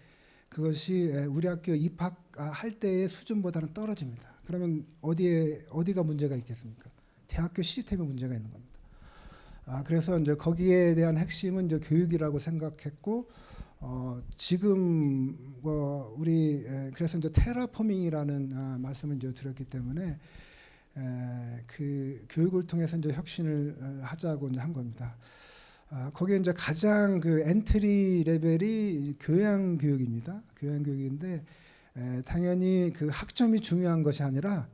그것이 우리 학교 입학할 때의 수준보다는 떨어집니다. 그러면 어디가 문제가 있겠습니까? 대학교 시스템에 문제가 있는 겁니다. 그래서 이제 거기에 대한 핵심은 이제 교육이라고 생각했고, 지금 그래서 이제 테라포밍이라는 말씀을 이제 드렸기 때문에 그 교육을 통해서 이제 혁신을 하자고 이제 한 겁니다. 거기에 이제 가장 그 엔트리 레벨이 교양 교육입니다. 교양 교육인데 당연히 그 학점이 중요한 것이 아니라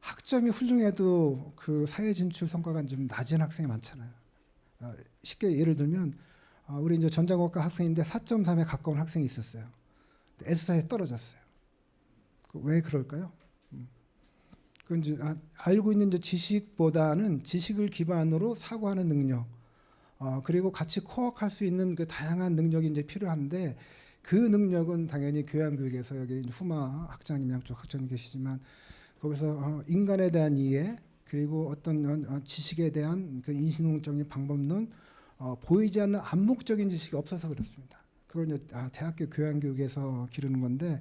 학점이 훌륭해도 그 사회 진출 성과가 좀 낮은 학생이 많잖아요. 쉽게 예를 들면 우리 이제 전자공학과 학생인데 4.3에 가까운 학생이 있었어요. S사에 떨어졌어요. 왜 그럴까요? 그 이제 알고 있는 이제 지식보다는 지식을 기반으로 사고하는 능력, 그리고 같이 코어할 수 있는 그 다양한 능력이 이제 필요한데 그 능력은 당연히 교양교육에서 여기 후마 학장님 양쪽 학장님 계시지만 거기서 인간에 대한 이해 그리고 어떤 지식에 대한 그 인신공적인 방법론 보이지 않는 암묵적인 지식이 없어서 그렇습니다. 그걸 이제 대학교 교양교육에서 기르는 건데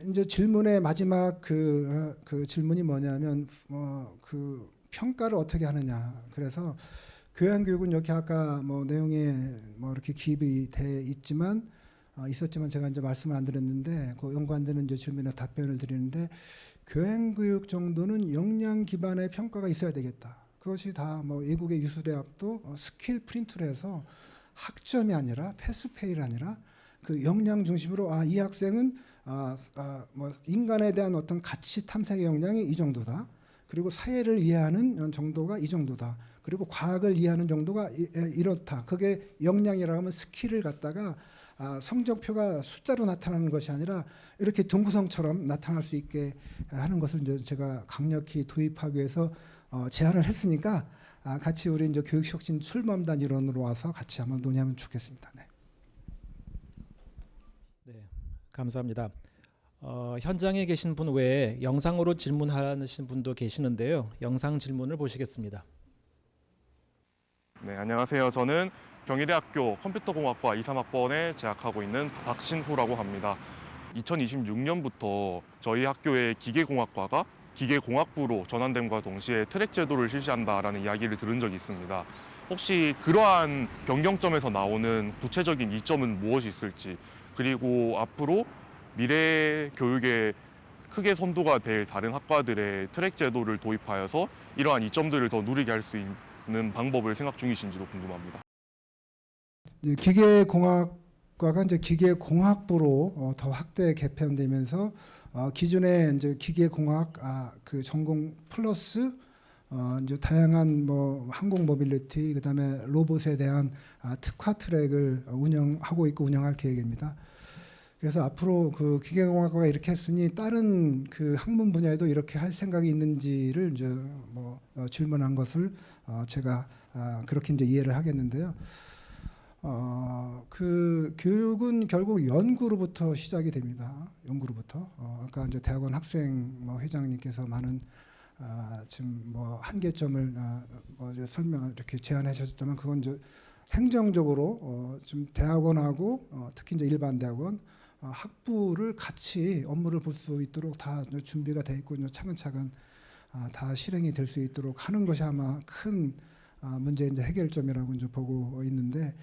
이제 질문의 마지막 그 질문이 뭐냐면 그 평가를 어떻게 하느냐. 그래서 교양교육은 이렇게 아까 뭐 내용에 뭐 이렇게 기입이 돼 있었지만 제가 이제 말씀을 안 드렸는데 그 연관되는 이제 질문에 답변을 드리는데 교양교육 정도는 역량 기반의 평가가 있어야 되겠다. 그것이 다 뭐 외국의 유수 대학도 스킬 프린트로 해서 학점이 아니라 패스페이가 아니라 그 역량 중심으로 이 학생은 뭐 인간에 대한 어떤 가치 탐색의 역량이 이 정도다. 그리고 사회를 이해하는 정도가 이 정도다. 그리고 과학을 이해하는 정도가 이렇다. 그게 역량이라고 하면 스킬을 갖다가 성적표가 숫자로 나타나는 것이 아니라 이렇게 동구성처럼 나타날 수 있게 하는 것을 이제 제가 강력히 도입하기 위해서 제안을 했으니까 같이 우리 이제 교육혁신 출범단 일원으로 와서 같이 한번 논의하면 좋겠습니다. 네. 네, 감사합니다. 현장에 계신 분 외에 영상으로 질문하시는 분도 계시는데요. 영상 질문을 보시겠습니다. 네, 안녕하세요. 저는 경희대학교 컴퓨터공학과 2, 3학번에 재학하고 있는 박신후라고 합니다. 2026년부터 저희 학교의 기계공학과가 기계공학부로 전환됨과 동시에 트랙 제도를 실시한다라는 이야기를 들은 적이 있습니다. 혹시 그러한 변경점에서 나오는 구체적인 이점은 무엇이 있을지, 그리고 앞으로 미래 교육에 크게 선도가 될 다른 학과들의 트랙 제도를 도입하여서 이러한 이점들을 더 누리게 할 수 있는 방법을 생각 중이신지도 궁금합니다. 기계공학과가 이제 기계공학부로 더 확대 개편되면서 기존에 이제 기계공학 그 전공 플러스 이제 다양한 뭐 항공 모빌리티 그다음에 로봇에 대한 특화 트랙을 운영하고 있고 운영할 계획입니다. 그래서 앞으로 그 기계공학과가 이렇게 했으니 다른 그 학문 분야에도 이렇게 할 생각이 있는지를 이제 뭐 질문한 것을 제가 그렇게 이제 이해를 하겠는데요. 그 교육은 결국 연구로부터 시작이 됩니다. 연구로부터. 아까 이제 대학원 학생 뭐 회장님께서 많은 지금 뭐 한계점을 뭐 설명 이렇게 제안하셨지만 그건 이제 행정적으로 좀 대학원하고 특히 이제 일반 대학원 학부를 같이 업무를 볼 수 있도록 다 준비가 돼 있고 차근차근 다 실행이 될 수 있도록 하는 것이 아마 큰 문제 이제 해결점이라고 이제 보고 있는데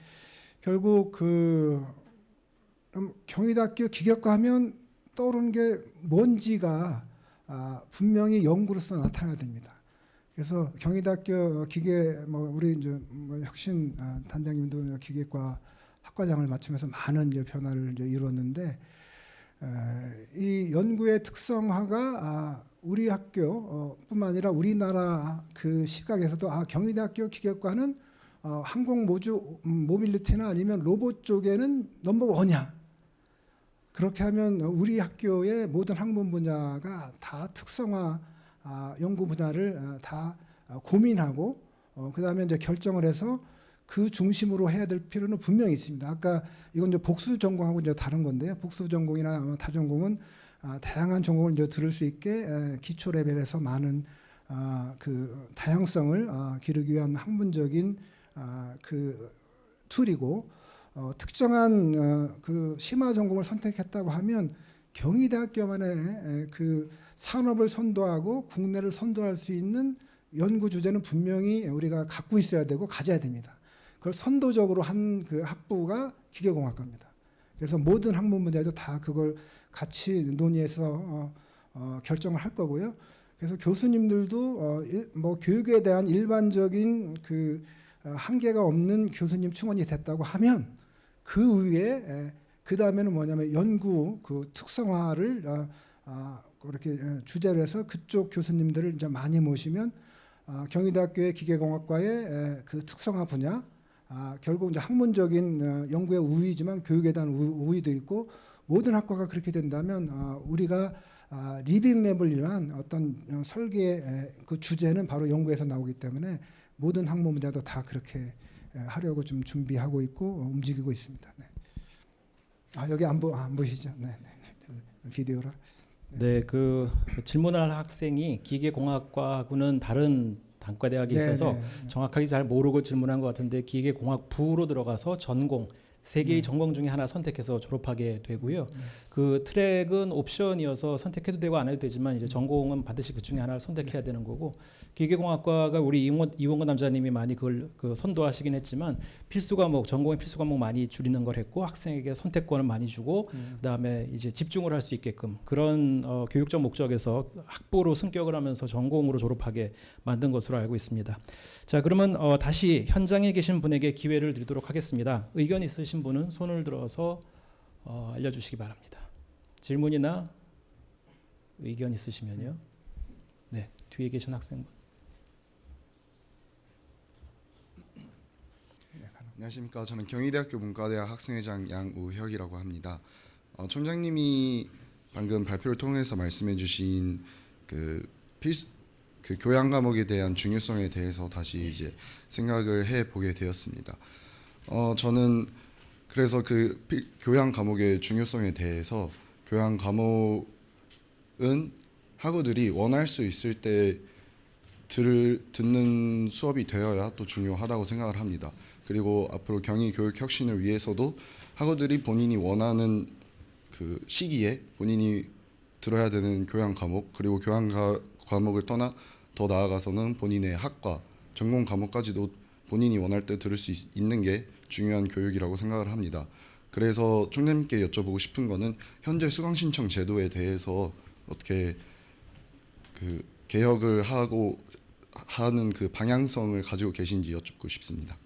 결국 그 경희대학교 기계과 하면 떠오르는 게 뭔지가 분명히 연구로서 나타나야 됩니다. 그래서 경희대학교 기계 뭐 우리 이제 뭐 혁신 단장님도 기계과 학과장을 맡으면서 많은 이제 변화를 이제 이루었는데 이 연구의 특성화가 우리 학교뿐만 아니라 우리나라 그 시각에서도 경희대학교 기계과는 항공 모빌리티나 아니면 로봇 쪽에는 넘버 원이야. 그렇게 하면 우리 학교의 모든 학문 분야가 다 특성화 연구 분야를 다 고민하고 그다음에 이제 결정을 해서 그 중심으로 해야 될 필요는 분명히 있습니다. 아까 이건 이제 복수 전공하고 이제 다른 건데요. 복수 전공이나 타 전공은 다양한 전공을 이제 들을 수 있게 기초 레벨에서 많은 그 다양성을 기르기 위한 학문적인 그 툴이고 특정한 그 심화 전공을 선택했다고 하면 경희대학교만의 그 산업을 선도하고 국내를 선도할 수 있는 연구 주제는 분명히 우리가 갖고 있어야 되고 가져야 됩니다. 그걸 선도적으로 한 그 학부가 기계공학과입니다. 그래서 모든 학문 분야에도 다 그걸 같이 논의해서 결정을 할 거고요. 그래서 교수님들도 뭐 교육에 대한 일반적인 그 한계가 없는 교수님 충원이 됐다고 하면 그 위에 그 다음에는 뭐냐면 연구 그 특성화를 그렇게 주제로 해서 그쪽 교수님들을 이제 많이 모시면 경희대학교의 기계공학과의 그 특성화 분야 결국 이제 학문적인 연구의 우위지만 교육에 대한 우위도 있고 모든 학과가 그렇게 된다면 우리가 리빙랩을 위한 어떤 설계의 그 주제는 바로 연구에서 나오기 때문에 모든 학문 분야도 다 그렇게 하려고 좀 준비하고 있고 움직이고 있습니다. 네. 여기 안 보이시죠? 네, 네. 비디오로. 네, 그 질문할 학생이 기계공학과하고는 다른 단과대학에 있어서 정확하게 잘 모르고 질문한 것 같은데 기계공학부로 들어가서 전공 세 개의 전공 중에 하나 선택해서 졸업하게 되고요. 그 트랙은 옵션이어서 선택해도 되고 안 해도 되지만 이제 전공은 반드시 그 중에 하나를 선택해야 되는 거고 기계공학과가 우리 이원건 남자님이 많이 그걸 선도하시긴 했지만 필수 과목 전공의 필수 과목 많이 줄이는 걸 했고 학생에게 선택권을 많이 주고 그다음에 이제 집중을 할 수 있게끔 그런 교육적 목적에서 학부로 승격을 하면서 전공으로 졸업하게 만든 것으로 알고 있습니다. 자, 그러면 다시 현장에 계신 분에게 기회를 드리도록 하겠습니다. 의견 있으신 분은 손을 들어서 알려주시기 바랍니다. 질문이나 의견 있으시면요. 네, 뒤에 계신 학생분. 안녕하십니까. 저는 경희대학교 문과대학 학생회장 양우혁이라고 합니다. 총장님이 방금 발표를 통해서 말씀해주신 그 교양 과목에 대한 중요성에 대해서 다시 이제 생각을 해보게 되었습니다. 저는 그래서 그 교양 과목의 중요성에 대해서 교양 과목은 학우들이 원할 수 있을 때 듣는 수업이 되어야 또 중요하다고 생각을 합니다. 그리고 앞으로 경희 교육 혁신을 위해서도 학우들이 본인이 원하는 그 시기에 본인이 들어야 되는 교양 과목 그리고 교양 과목을 떠나 더 나아가서는 본인의 학과 전공 과목까지도 본인이 원할 때 들을 수 있는 게 중요한 교육이라고 생각을 합니다. 그래서 총장님께 여쭤보고 싶은 거는 현재 수강 신청 제도에 대해서 어떻게 그 개혁을 하고 하는 그 방향성을 가지고 계신지 여쭙고 싶습니다.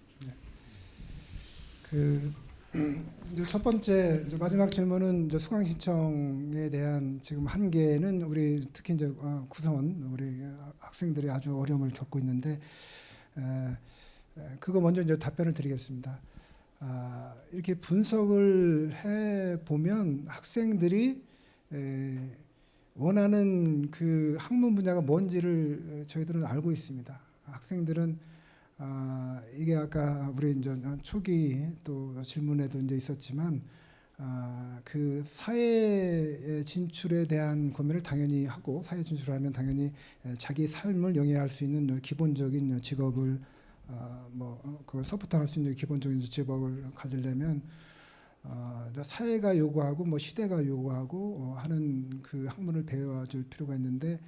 이제 첫 번째 이제 마지막 질문은 이제 수강 신청에 대한 지금 한계는 우리 특히 이제 구성원 우리 학생들이 아주 어려움을 겪고 있는데 그거 먼저 이제 답변을 드리겠습니다. 이렇게 분석을 해 보면 학생들이 원하는 그 학문 분야가 뭔지를 저희들은 알고 있습니다. 학생들은 이게 아까 우리 이제 초기 또 질문에도 이제 있었지만 그 사회 진출에 대한 고민을 당연히 하고 사회 진출하면 당연히 자기 삶을 영위할 수 있는 기본적인 직업을 그걸 서포트할 수 있는 기본적인 직업을 가지려면 사회가 요구하고 뭐 시대가 요구하고 하는 그 학문을 배워줄 필요가 있는데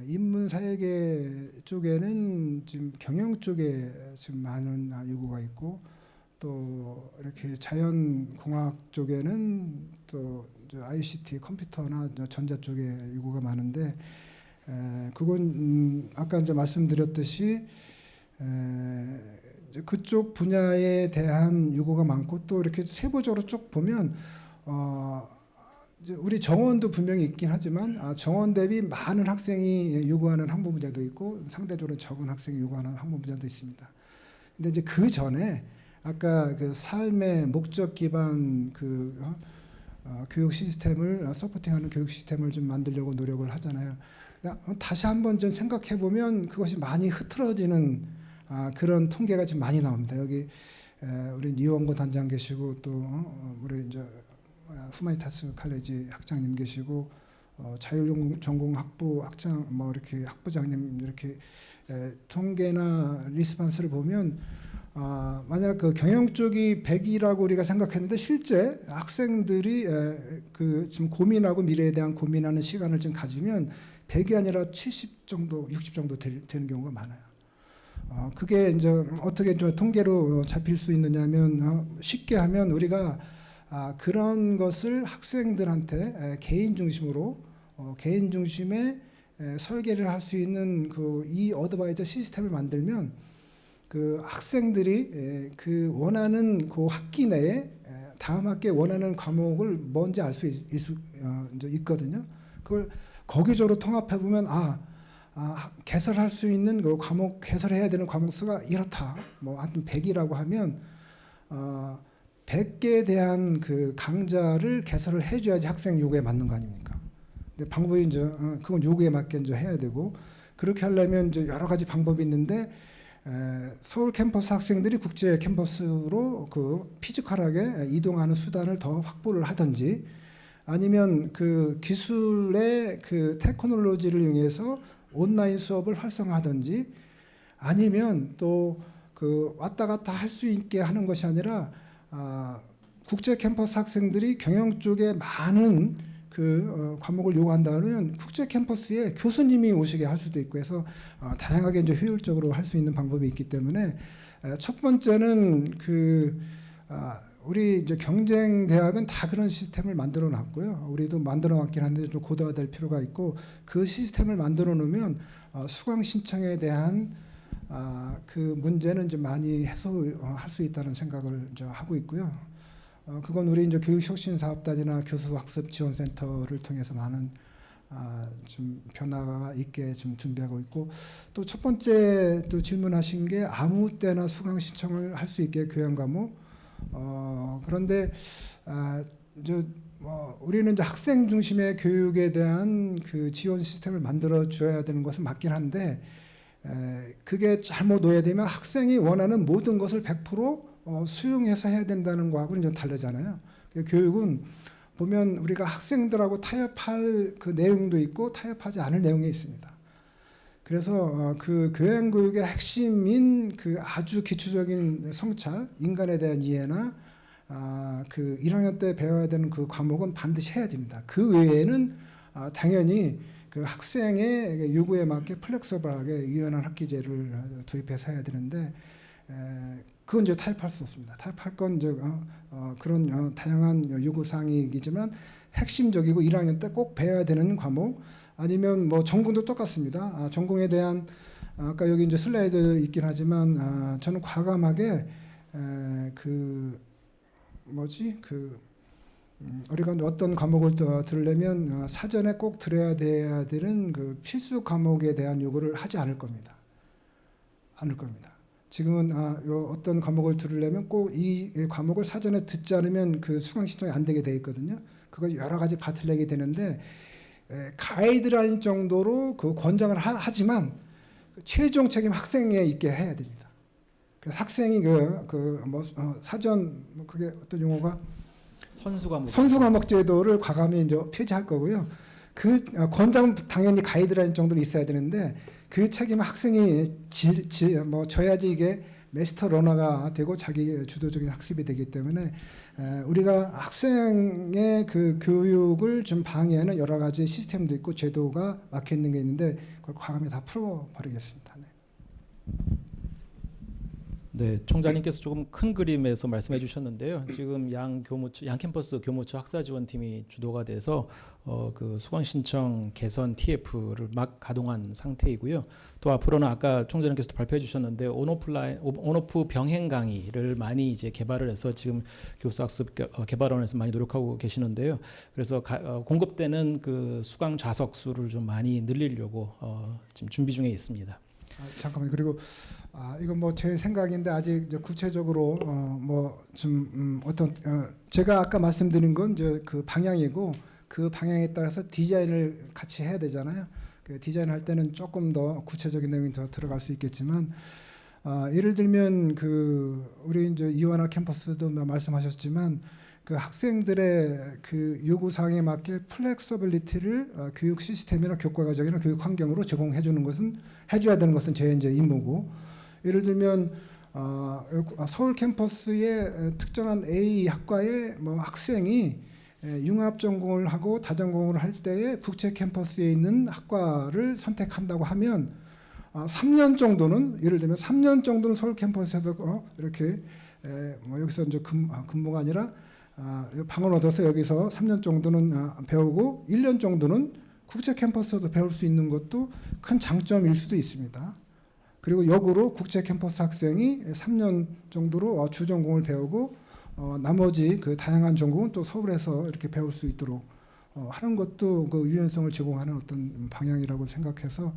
인문사회계 쪽에는 지금 경영 쪽에 지금 많은 요구가 있고 또 이렇게 자연공학 쪽에는 또 ICT 컴퓨터나 전자 쪽에 요구가 많은데 그건 아까 이제 말씀드렸듯이 그쪽 분야에 대한 요구가 많고 또 이렇게 세부적으로 쭉 보면 우리 정원도 분명히 있긴 하지만 정원 대비 많은 학생이 요구하는 학문 분야도 있고 상대적으로 적은 학생이 요구하는 학문 분야도 있습니다. 근데 이제 그 전에 아까 그 삶의 목적 기반 그 교육 시스템을 서포팅하는 교육 시스템을 좀 만들려고 노력을 하잖아요. 다시 한번 좀 생각해 보면 그것이 많이 흐트러지는 그런 통계가 지금 많이 나옵니다. 여기 우리 이원고 단장 계시고 또 우리 이제 후마니타스 칼레지 학장님 계시고 자율전공 학부 학장 뭐 이렇게 학부장님 이렇게 통계나 리스폰스를 보면 만약 그 경영 쪽이 100이라고 우리가 생각했는데 실제 학생들이 그 지금 고민하고 미래에 대한 고민하는 시간을 좀 가지면 100이 아니라 70 정도, 60 정도 되는 경우가 많아요. 그게 이제 어떻게 좀 통계로 잡힐 수 있느냐면 쉽게 하면 우리가 그런 것을 학생들한테 개인 중심으로 개인 중심의 설계를 할 수 있는 그 이 어드바이저 시스템을 만들면 그 학생들이 그 원하는 그 학기 내에 다음 학기에 원하는 과목을 뭔지 알 수 있거든요. 그걸 거기적으로 통합해 보면 개설할 수 있는 그 과목 개설해야 되는 과목 수가 이렇다. 뭐 하여튼 100이라고 하면 100개에 대한 그 강좌를 개설을 해줘야지 학생 요구에 맞는 거 아닙니까? 근데 방법이 이제 그건 요구에 맞게 이제 해야 되고 그렇게 하려면 이제 여러 가지 방법이 있는데 서울 캠퍼스 학생들이 국제 캠퍼스로 그 피지컬하게 이동하는 수단을 더 확보를 하든지 아니면 그 기술의 그 테크놀로지를 이용해서 온라인 수업을 활성화하든지 아니면 또 그 왔다 갔다 할 수 있게 하는 것이 아니라 국제 캠퍼스 학생들이 경영 쪽에 많은 그 과목을 요구한다면 국제 캠퍼스에 교수님이 오시게 할 수도 있고 해서 다양하게 이제 효율적으로 할 수 있는 방법이 있기 때문에 첫 번째는 그 우리 이제 경쟁 대학은 다 그런 시스템을 만들어 놨고요. 우리도 만들어 놨긴 한데 좀 고도화될 필요가 있고 그 시스템을 만들어 놓으면 수강 신청에 대한 그 문제는 좀 많이 해소할 수 있다는 생각을 이제 하고 있고요. 그건 우리 이제 교육혁신사업단이나 교수학습지원센터를 통해서 많은 좀 변화가 있게 좀 준비하고 있고 또 첫 번째 또 질문하신 게 아무 때나 수강 신청을 할 수 있게 교양 과목 그런데 우리는 이제 학생 중심의 교육에 대한 그 지원 시스템을 만들어 줘야 되는 것은 맞긴 한데 그게 잘못 오해되면 학생이 원하는 모든 것을 100% 수용해서 해야 된다는 거하고는 좀 다르잖아요. 교육은 보면 우리가 학생들하고 타협할 그 내용도 있고 타협하지 않을 내용이 있습니다. 그래서 그 교양교육의 핵심인 그 아주 기초적인 성찰, 인간에 대한 이해나 그 1학년 때 배워야 되는 그 과목은 반드시 해야 됩니다. 그 외에는 당연히 그 학생의 요구에 맞게 플렉서블하게 유연한 학기제를 도입해서 해야 되는데 그건 이제 타협할 수 없습니다. 타협할 건 이제 그런 다양한 요구 사항이지만 핵심적이고 1학년 때 꼭 배워야 되는 과목 아니면 뭐 전공도 똑같습니다. 전공에 대한 아까 여기 이제 슬라이드 있긴 하지만 저는 과감하게 우리가 어떤 과목을 들으려면 사전에 꼭 들어야 되는 그 필수 과목에 대한 요구를 하지 않을 겁니다. 지금은 어떤 과목을 들으려면 꼭 이 과목을 사전에 듣지 않으면 그 수강 신청이 안 되게 돼 있거든요. 그거 여러 가지 바틀렉이 되는데 가이드라인 정도로 그 권장을 하지만 최종 책임 학생에 있게 해야 됩니다. 그래서 학생이 사전 그게 어떤 용어가 선수 과목 제도를 과감히 이제 폐지할 거고요. 그 권장 당연히 가이드라인 정도는 있어야 되는데 그 책임은 학생이 져야지 이게 마스터 러너가 되고 자기 주도적인 학습이 되기 때문에 우리가 학생의 그 교육을 좀 방해하는 여러 가지 시스템도 있고 제도가 막혀 있는 게 있는데 그걸 과감히 다 풀어버리겠습니다. 네, 총장님께서 조금 큰 그림에서 말씀해 주셨는데요. 지금 양 캠퍼스 교무처 학사지원팀이 주도가 돼서 그 수강 신청 개선 TF를 막 가동한 상태이고요. 또 앞으로는 아까 총장님께서도 발표해 주셨는데 온오프 병행 강의를 많이 이제 개발을 해서 지금 교수학습 개발원에서 많이 노력하고 계시는데요. 그래서 공급되는 그 수강 좌석 수를 좀 많이 늘리려고 지금 준비 중에 있습니다. 잠깐만요. 그리고 이건 뭐 제 생각인데 아직 이제 구체적으로 제가 아까 말씀드린 건 이제 그 방향이고 그 방향에 따라서 디자인을 같이 해야 되잖아요. 그 디자인할 때는 조금 더 구체적인 내용이 더 들어갈 수 있겠지만 예를 들면 그 우리 이제 이완화 캠퍼스도 말씀하셨지만 그 학생들의 그 요구 사항에 맞게 플렉서빌리티를 교육 시스템이나 교과 과정이나 교육 환경으로 제공해 주는 것은 해줘야 되는 것은 제 이제 임무고 예를 들면 서울 캠퍼스의 특정한 A 학과의 뭐 학생이 융합 전공을 하고 다전공을 할 때에 국제 캠퍼스에 있는 학과를 선택한다고 하면 3년 정도는, 예를 들면 3년 정도는 서울 캠퍼스에서 이렇게 뭐 여기서 이제 근무가 아니라 방을 얻어서 여기서 3년 정도는 배우고 1년 정도는 국제 캠퍼스에서 배울 수 있는 것도 큰 장점일 수도 있습니다. 그리고 역으로 국제 캠퍼스 학생이 3년 정도로 주전공을 배우고 나머지 그 다양한 전공은 또 서울에서 이렇게 배울 수 있도록 하는 것도 그 유연성을 제공하는 어떤 방향이라고 생각해서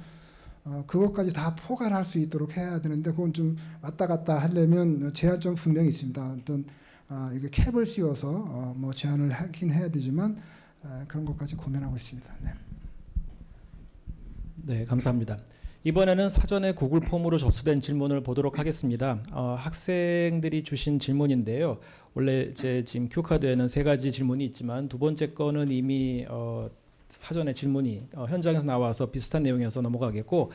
그것까지 다 포괄할 수 있도록 해야 되는데, 그건 좀 왔다 갔다 하려면 제한점 분명히 있습니다. 어떤 이게 캡을 씌워서 뭐 제한을 하긴 해야 되지만 그런 것까지 고민하고 있습니다. 네. 네, 감사합니다. 이번에는 사전에 구글 폼으로 접수된 질문을 보도록 하겠습니다. 학생들이 주신 질문인데요. 원래 제 지금 큐카드에는 3가지 질문이 있지만 두 번째 거는 이미 사전에 질문이 현장에서 나와서 비슷한 내용이어서 넘어가겠고,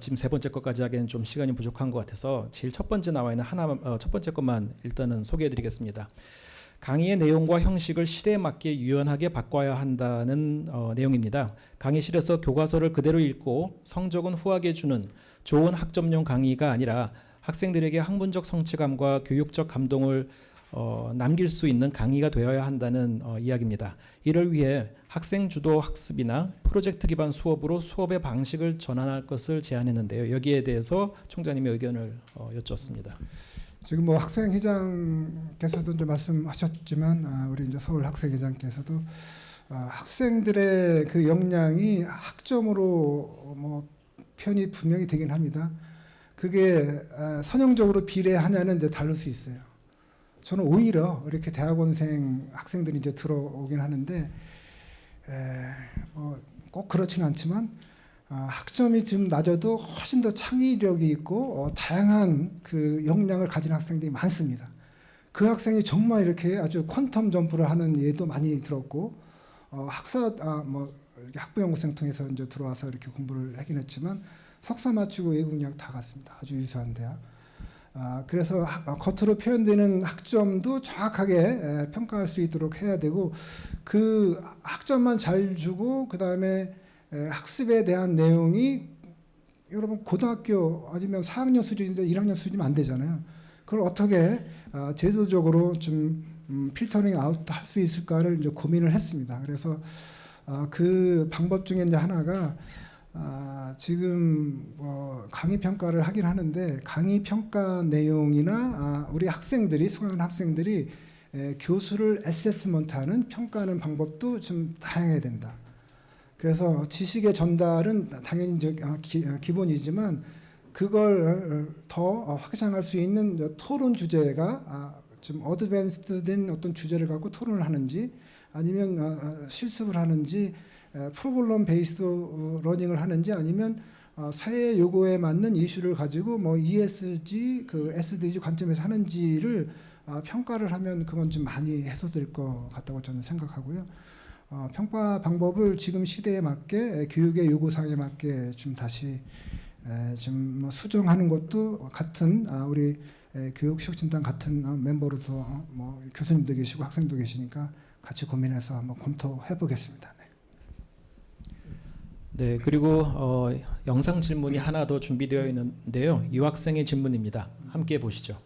지금 3번째 것까지 하기에는 좀 시간이 부족한 것 같아서 제일 첫 번째 나와 있는 첫 번째 것만 일단은 소개해드리겠습니다. 강의의 내용과 형식을 시대에 맞게 유연하게 바꿔야 한다는 내용입니다. 강의실에서 교과서를 그대로 읽고 성적은 후하게 주는 좋은 학점용 강의가 아니라 학생들에게 학문적 성취감과 교육적 감동을 남길 수 있는 강의가 되어야 한다는 이야기입니다. 이를 위해 학생 주도 학습이나 프로젝트 기반 수업으로 수업의 방식을 전환할 것을 제안했는데요. 여기에 대해서 총장님의 의견을 여쭙습니다. 지금 뭐 학생회장께서도 이제 말씀하셨지만 우리 이제 서울 학생회장께서도 학생들의 그 역량이 학점으로 뭐 편이 분명히 되긴 합니다. 그게 선형적으로 비례하냐는 이제 다를 수 있어요. 저는 오히려 이렇게 대학원생 학생들이 이제 들어오긴 하는데 뭐 꼭 그렇지는 않지만 학점이 좀 낮아도 훨씬 더 창의력이 있고 다양한 그 역량을 가진 학생들이 많습니다. 그 학생이 정말 이렇게 아주 퀀텀 점프를 하는 예도 많이 들었고 뭐 이렇게 학부연구생 통해서 이제 들어와서 이렇게 공부를 하긴 했지만 석사 마치고 외국 유학 다 갔습니다. 아주 유수한 대학. 그래서 겉으로 표현되는 학점도 정확하게 평가할 수 있도록 해야 되고, 그 학점만 잘 주고 그 다음에 학습에 대한 내용이 여러분 고등학교 아니면 4학년 수준인데 1학년 수준이면 안 되잖아요. 그걸 어떻게 제도적으로 좀 필터링 아웃 할 수 있을까를 이제 고민을 했습니다. 그래서 그 방법 중에 이제 하나가 지금 강의 평가를 하긴 하는데 강의 평가 내용이나 우리 학생들이 수강한 학생들이 교수를 어세스먼트하는 평가하는 방법도 좀 다양해야 된다. 그래서 지식의 전달은 당연히 이제 기본이지만 그걸 더 확장할 수 있는 토론 주제가 좀 어드밴스드된 어떤 주제를 갖고 토론을 하는지 아니면 실습을 하는지 프로블럼 베이스드 러닝을 하는지 아니면 사회 요구에 맞는 이슈를 가지고 뭐 ESG, 그 SDG 관점에서 하는지를 평가를 하면 그건 좀 많이 해소될 것 같다고 저는 생각하고요. 평가 방법을 지금 시대에 맞게 교육의 요구사항에 맞게 좀 다시 좀 뭐 수정하는 것도 같은 우리 교육혁신단 같은 멤버로서 뭐 교수님도 계시고 학생도 계시니까 같이 고민해서 한번 검토해 보겠습니다. 네, 그리고 영상 질문이 하나 더 준비되어 있는데요. 유학생의 질문입니다. 함께 보시죠.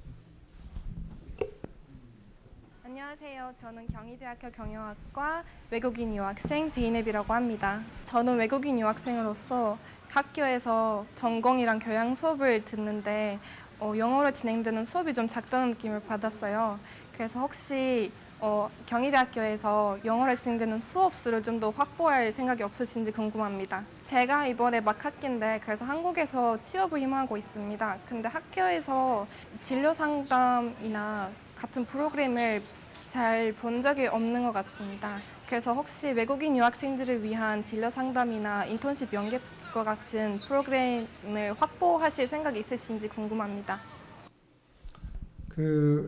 안녕하세요. 저는 경희대학교 경영학과 외국인 유학생 제이넵이라고 합니다. 저는 외국인 유학생으로서 학교에서 전공이랑 교양 수업을 듣는데 영어로 진행되는 수업이 좀 작다는 느낌을 받았어요. 그래서 혹시 경희대학교에서 영어로 진행되는 수업 수를 좀 더 확보할 생각이 없으신지 궁금합니다. 제가 이번에 막학기인데 그래서 한국에서 취업을 희망하고 있습니다. 근데 학교에서 진로 상담이나 같은 프로그램을 잘 본 적이 없는 것 같습니다. 그래서 혹시 외국인 유학생들을 위한 진로 상담이나 인턴십 연계과 같은 프로그램을 확보하실 생각이 있으신지 궁금합니다.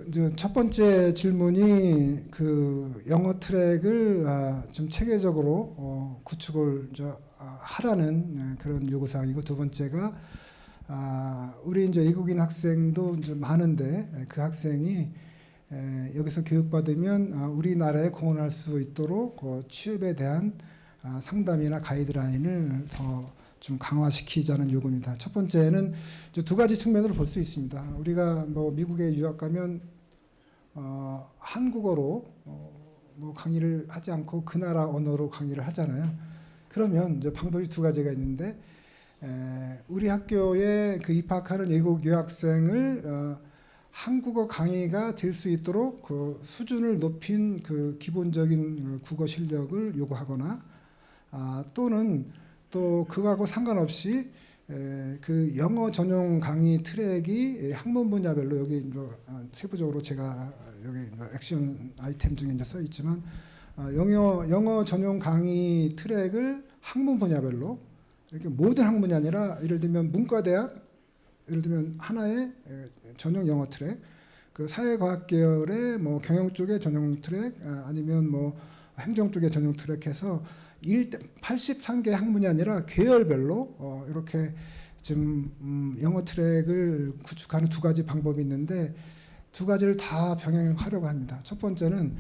이제 첫 번째 질문이 그 영어 트랙을 좀 체계적으로 구축을 하라는 그런 요구사항이고, 두 번째가 우리 이제 외국인 학생도 이제 많은데 그 학생이 여기서 교육받으면 우리나라에 공헌할 수 있도록 그 취업에 대한 상담이나 가이드라인을 더 좀 강화시키자는 요구입니다. 첫 번째는 이제 두 가지 측면으로 볼 수 있습니다. 우리가 뭐 미국에 유학 가면 한국어로 뭐 강의를 하지 않고 그 나라 언어로 강의를 하잖아요. 그러면 이제 방법이 두 가지가 있는데 우리 학교에 그 입학하는 외국 유학생을 한국어 강의가 될 수 있도록 그 수준을 높인 그 기본적인 국어 실력을 요구하거나 또는 또 그거하고 상관없이 그 영어 전용 강의 트랙이 학문 분야별로 여기 뭐 세부적으로 제가 여기 뭐 액션 아이템 중에 이제 써 있지만 영어 전용 강의 트랙을 학문 분야별로 이렇게 모든 학문이 아니라 예를 들면 문과대학 예를 들면 하나의 전용 영어 트랙, 그 사회과학 계열의 뭐 경영 쪽의 전용 트랙 아니면 뭐 행정 쪽의 전용 트랙해서 83개 학문이 아니라 계열별로 이렇게 지금 영어 트랙을 구축하는 두 가지 방법이 있는데 두 가지를 다 병행하려고 합니다. 첫 번째는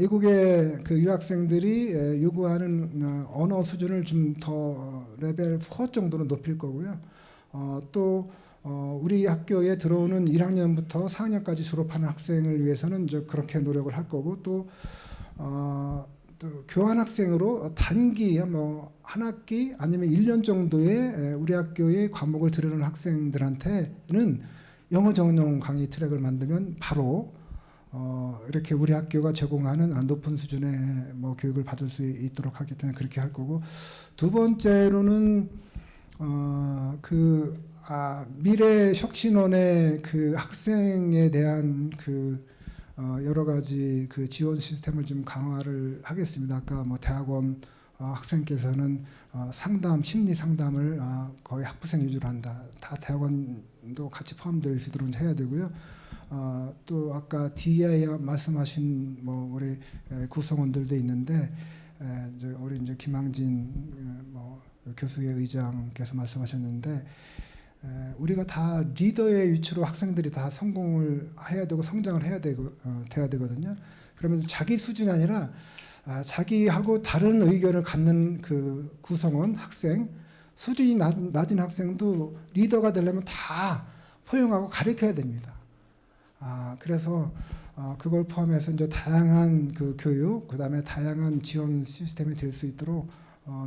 외국의 그 유학생들이 요구하는 언어 수준을 좀 더 레벨 4 정도로 높일 거고요. 또 우리 학교에 들어오는 1학년부터 4학년까지 졸업하는 학생을 위해서는 이제 그렇게 노력을 할 거고 또 교환 학생으로 단기 뭐 한 학기 아니면 1년 정도의 우리 학교의 과목을 들으는 학생들한테는 영어 전용 강의 트랙을 만들면 바로 이렇게 우리 학교가 제공하는 높은 수준의 뭐 교육을 받을 수 있도록 하기 때문에 그렇게 할 거고 두 번째로는 미래 혁신원의 그 학생에 대한 그 여러 가지 그 지원 시스템을 좀 강화를 하겠습니다. 아까 뭐 대학원 학생께서는 상담, 심리 상담을 거의 학부생 위주로 한다. 다 대학원도 같이 포함될 수 있도록 해야 되고요. 또 아까 DI 말씀하신 뭐 우리 구성원들도 있는데 이제 우리 이제 김항진 뭐 교수의 의장께서 말씀하셨는데 우리가 다 리더의 위치로 학생들이 다 성공을 해야 되고 성장을 해야 되고 돼야 되거든요. 그러면 자기 수준이 아니라 자기하고 다른 의견을 갖는 그 구성원 학생 수준이 낮은 학생도 리더가 되려면 다 포용하고 가르쳐야 됩니다. 그래서 그걸 포함해서 이제 다양한 그 교육, 그다음에 다양한 지원 시스템이 될 수 있도록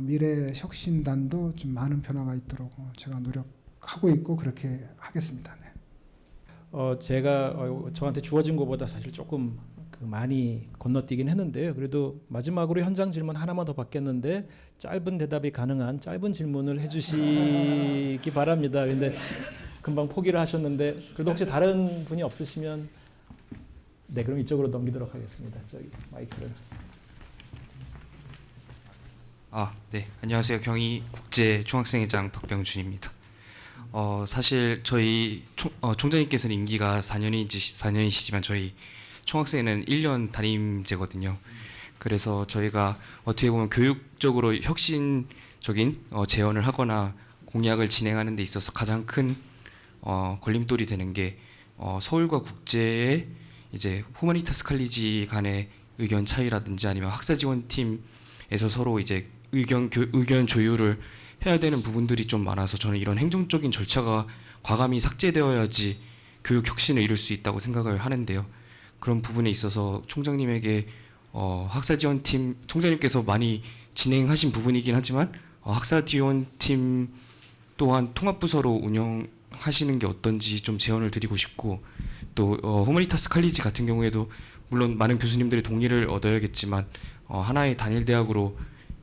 미래 혁신단도 좀 많은 변화가 있도록 제가 노력하고 있고 그렇게 하겠습니다. 네. 제가 저한테 주어진 것보다 사실 조금 많이 건너뛰긴 했는데요. 그래도 마지막으로 현장 질문 하나만 더 받겠는데 짧은 대답이 가능한 짧은 질문을 해주시기 바랍니다. 근데 금방 포기를 하셨는데 그래도 혹시 다른 분이 없으시면 네 그럼 이쪽으로 넘기도록 하겠습니다. 저기 마이크를. 네 안녕하세요. 경희 국제 총학생회장 박병준입니다. 사실 저희 총장님께서는 임기가 4년이시지만 저희 총학생회는 1년 단임제거든요. 그래서 저희가 어떻게 보면 교육적으로 혁신적인 제언을 하거나 공약을 진행하는 데 있어서 가장 큰 걸림돌이 되는 게 서울과 국제의 이제 후마니타스 칼리지 간의 의견 차이라든지 아니면 학사 지원팀에서 서로 이제 의견 조율을 해야 되는 부분들이 좀 많아서 저는 이런 행정적인 절차가 과감히 삭제되어야지 교육 혁신을 이룰 수 있다고 생각을 하는데요. 그런 부분에 있어서 총장님에게 학사 지원팀 총장님께서 많이 진행하신 부분이긴 하지만 학사 지원팀 또한 통합부서로 운영하시는 게 어떤지 좀 제언을 드리고 싶고 또 후마니타스 칼리지 같은 경우에도 물론 많은 교수님들의 동의를 얻어야겠지만 하나의 단일 대학으로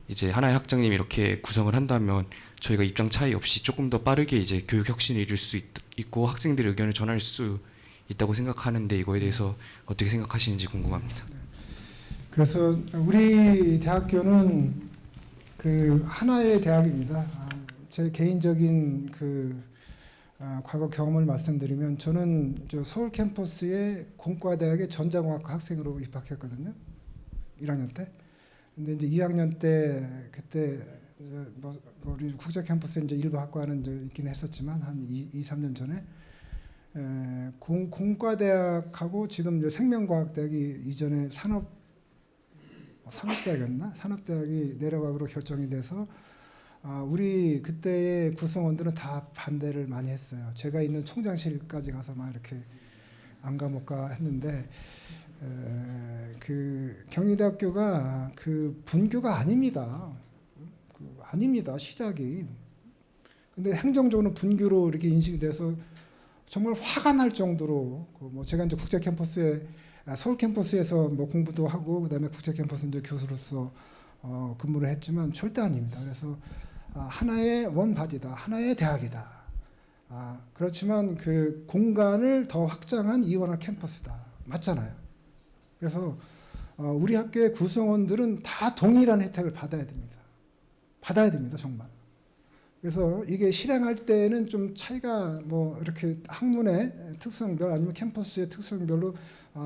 이제 하나의 학장님이 이렇게 구성을 한다면 저희가 입장 차이 없이 조금 더 빠르게 이제 교육 혁신을 이룰 수 있고 학생들의 의견을 전할 수 있다고 생각하는데 이거에 대해서 어떻게 생각하시는지 궁금합니다. 그래서 우리 대학교는 그 하나의 대학입니다. 제 개인적인 그 과거 경험을 말씀드리면 저는 서울 캠퍼스의 공과대학의 전자공학과 학생으로 입학했거든요. 1학년 때. 근데 이제 2학년 때 그때 뭐 우리 국제 캠퍼스에 이제 일부 학과는 이제 있긴 했었지만 한 2-3년 전에 공과대학하고 지금 이제 생명과학대학이 이전에 산업대학이었나? 산업대학이 내려가기로 결정이 돼서 우리 그때의 구성원들은 다 반대를 많이 했어요. 제가 있는 총장실까지 가서 막 이렇게 안 가 못 가 했는데 그 경희대학교가 그 분교가 아닙니다. 아닙니다. 시작이. 근데 행정적으로 분교로 이렇게 인식이 돼서 정말 화가 날 정도로 뭐 제가 이제 국제 캠퍼스에 서울 캠퍼스에서 뭐 공부도 하고 그다음에 국제 캠퍼스 이제 교수로서 근무를 했지만 절대 아닙니다. 그래서 하나의 원바디다, 하나의 대학이다. 그렇지만 그 공간을 더 확장한 이원화 캠퍼스다. 맞잖아요. 그래서 우리 학교의 구성원들은 다 동일한 혜택을 받아야 됩니다. 받아야 됩니다, 정말. 그래서 이게 실행할 때는 좀 차이가 뭐 이렇게 학문의 특성별 아니면 캠퍼스의 특성별로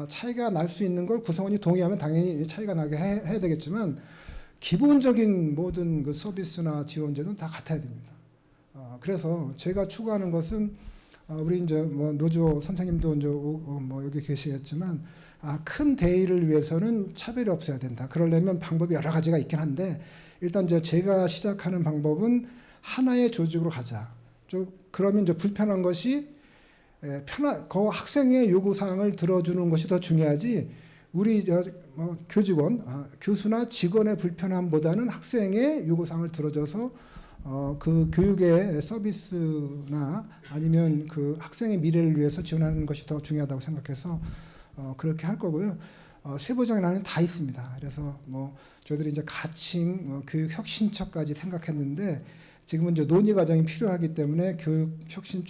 차이가 날 수 있는 걸 구성원이 동의하면 당연히 차이가 나게 해야 되겠지만 기본적인 모든 그 서비스나 지원제도는 다 같아야 됩니다. 그래서 제가 추구하는 것은 우리 이제 뭐 노조 선생님도 이제 뭐 여기 계시겠지만 큰 대의를 위해서는 차별이 없어야 된다. 그러려면 방법이 여러 가지가 있긴 한데 일단 이제 제가 시작하는 방법은 하나의 조직으로 가자. 그러면 이제 불편한 것이 그 학생의 요구 사항을 들어주는 것이 더 중요하지. 우리 교직원, 교수나 직원의 불편함보다는 학생의 요구 사항을 들어줘서 그 교육의 서비스나 아니면 그 학생의 미래를 위해서 지원하는 것이 더 중요하다고 생각해서 그렇게 할 거고요. 세부적인 다 있습니다. 그래서 뭐 저희들이 이제 가칭, 교육 혁신처까지 생각했는데 지금은 이제 논의 과정이 필요하기 때문에 교육 혁신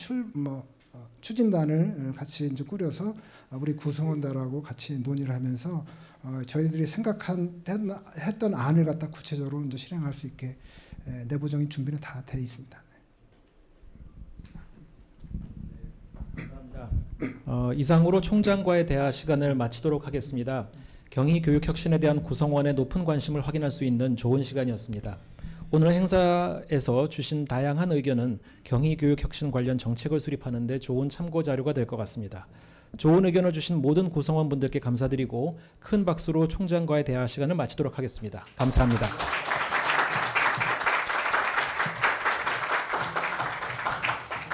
추진단을 같이 이제 꾸려서 우리 구성원들하고 같이 논의를 하면서 저희들이 했던 안을 갖다 구체적으로 이제 실행할 수 있게 내부적인 준비는 다 돼 있습니다. 감사합니다. 이상으로 총장과의 대화 시간을 마치도록 하겠습니다. 경희 교육 혁신에 대한 구성원의 높은 관심을 확인할 수 있는 좋은 시간이었습니다. 오늘 행사에서 주신 다양한 의견은 경희 교육 혁신 관련 정책을 수립하는 데 좋은 참고 자료가 될 것 같습니다. 좋은 의견을 주신 모든 구성원분들께 감사드리고 큰 박수로 총장과의 대화 시간을 마치도록 하겠습니다. 감사합니다.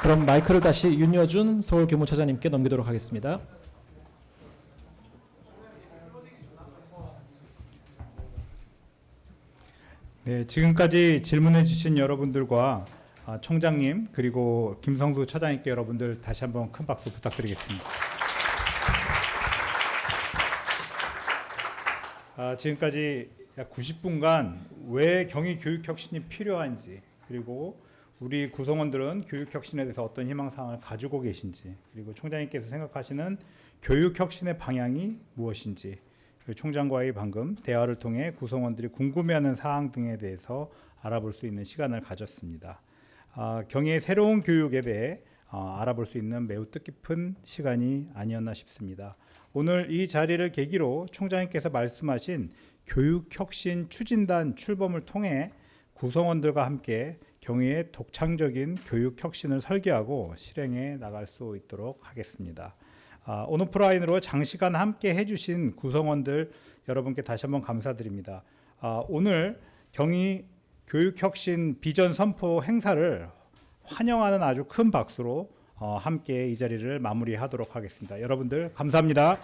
그럼 마이크를 다시 윤여준 서울교무처장님께 넘기도록 하겠습니다. 네, 지금까지 질문해 주신 여러분들과 총장님 그리고 김성수 차장님께 여러분들 다시 한번 큰 박수 부탁드리겠습니다. 지금까지 약 90분간 왜 경희 교육혁신이 필요한지 그리고 우리 구성원들은 교육혁신에 대해서 어떤 희망사항을 가지고 계신지 그리고 총장님께서 생각하시는 교육혁신의 방향이 무엇인지 총장과의 방금 대화를 통해 구성원들이 궁금해하는 사항 등에 대해서 알아볼 수 있는 시간을 가졌습니다. 경희의 새로운 교육에 대해 알아볼 수 있는 매우 뜻깊은 시간이 아니었나 싶습니다. 오늘 이 자리를 계기로 총장님께서 말씀하신 교육혁신 추진단 출범을 통해 구성원들과 함께 경희의 독창적인 교육혁신을 설계하고 실행해 나갈 수 있도록 하겠습니다. 온오프라인으로 장시간 함께 해주신 구성원들 여러분께 다시 한번 감사드립니다. 오늘 경희 교육혁신 비전 선포 행사를 환영하는 아주 큰 박수로 함께 이 자리를 마무리하도록 하겠습니다. 여러분들 감사합니다.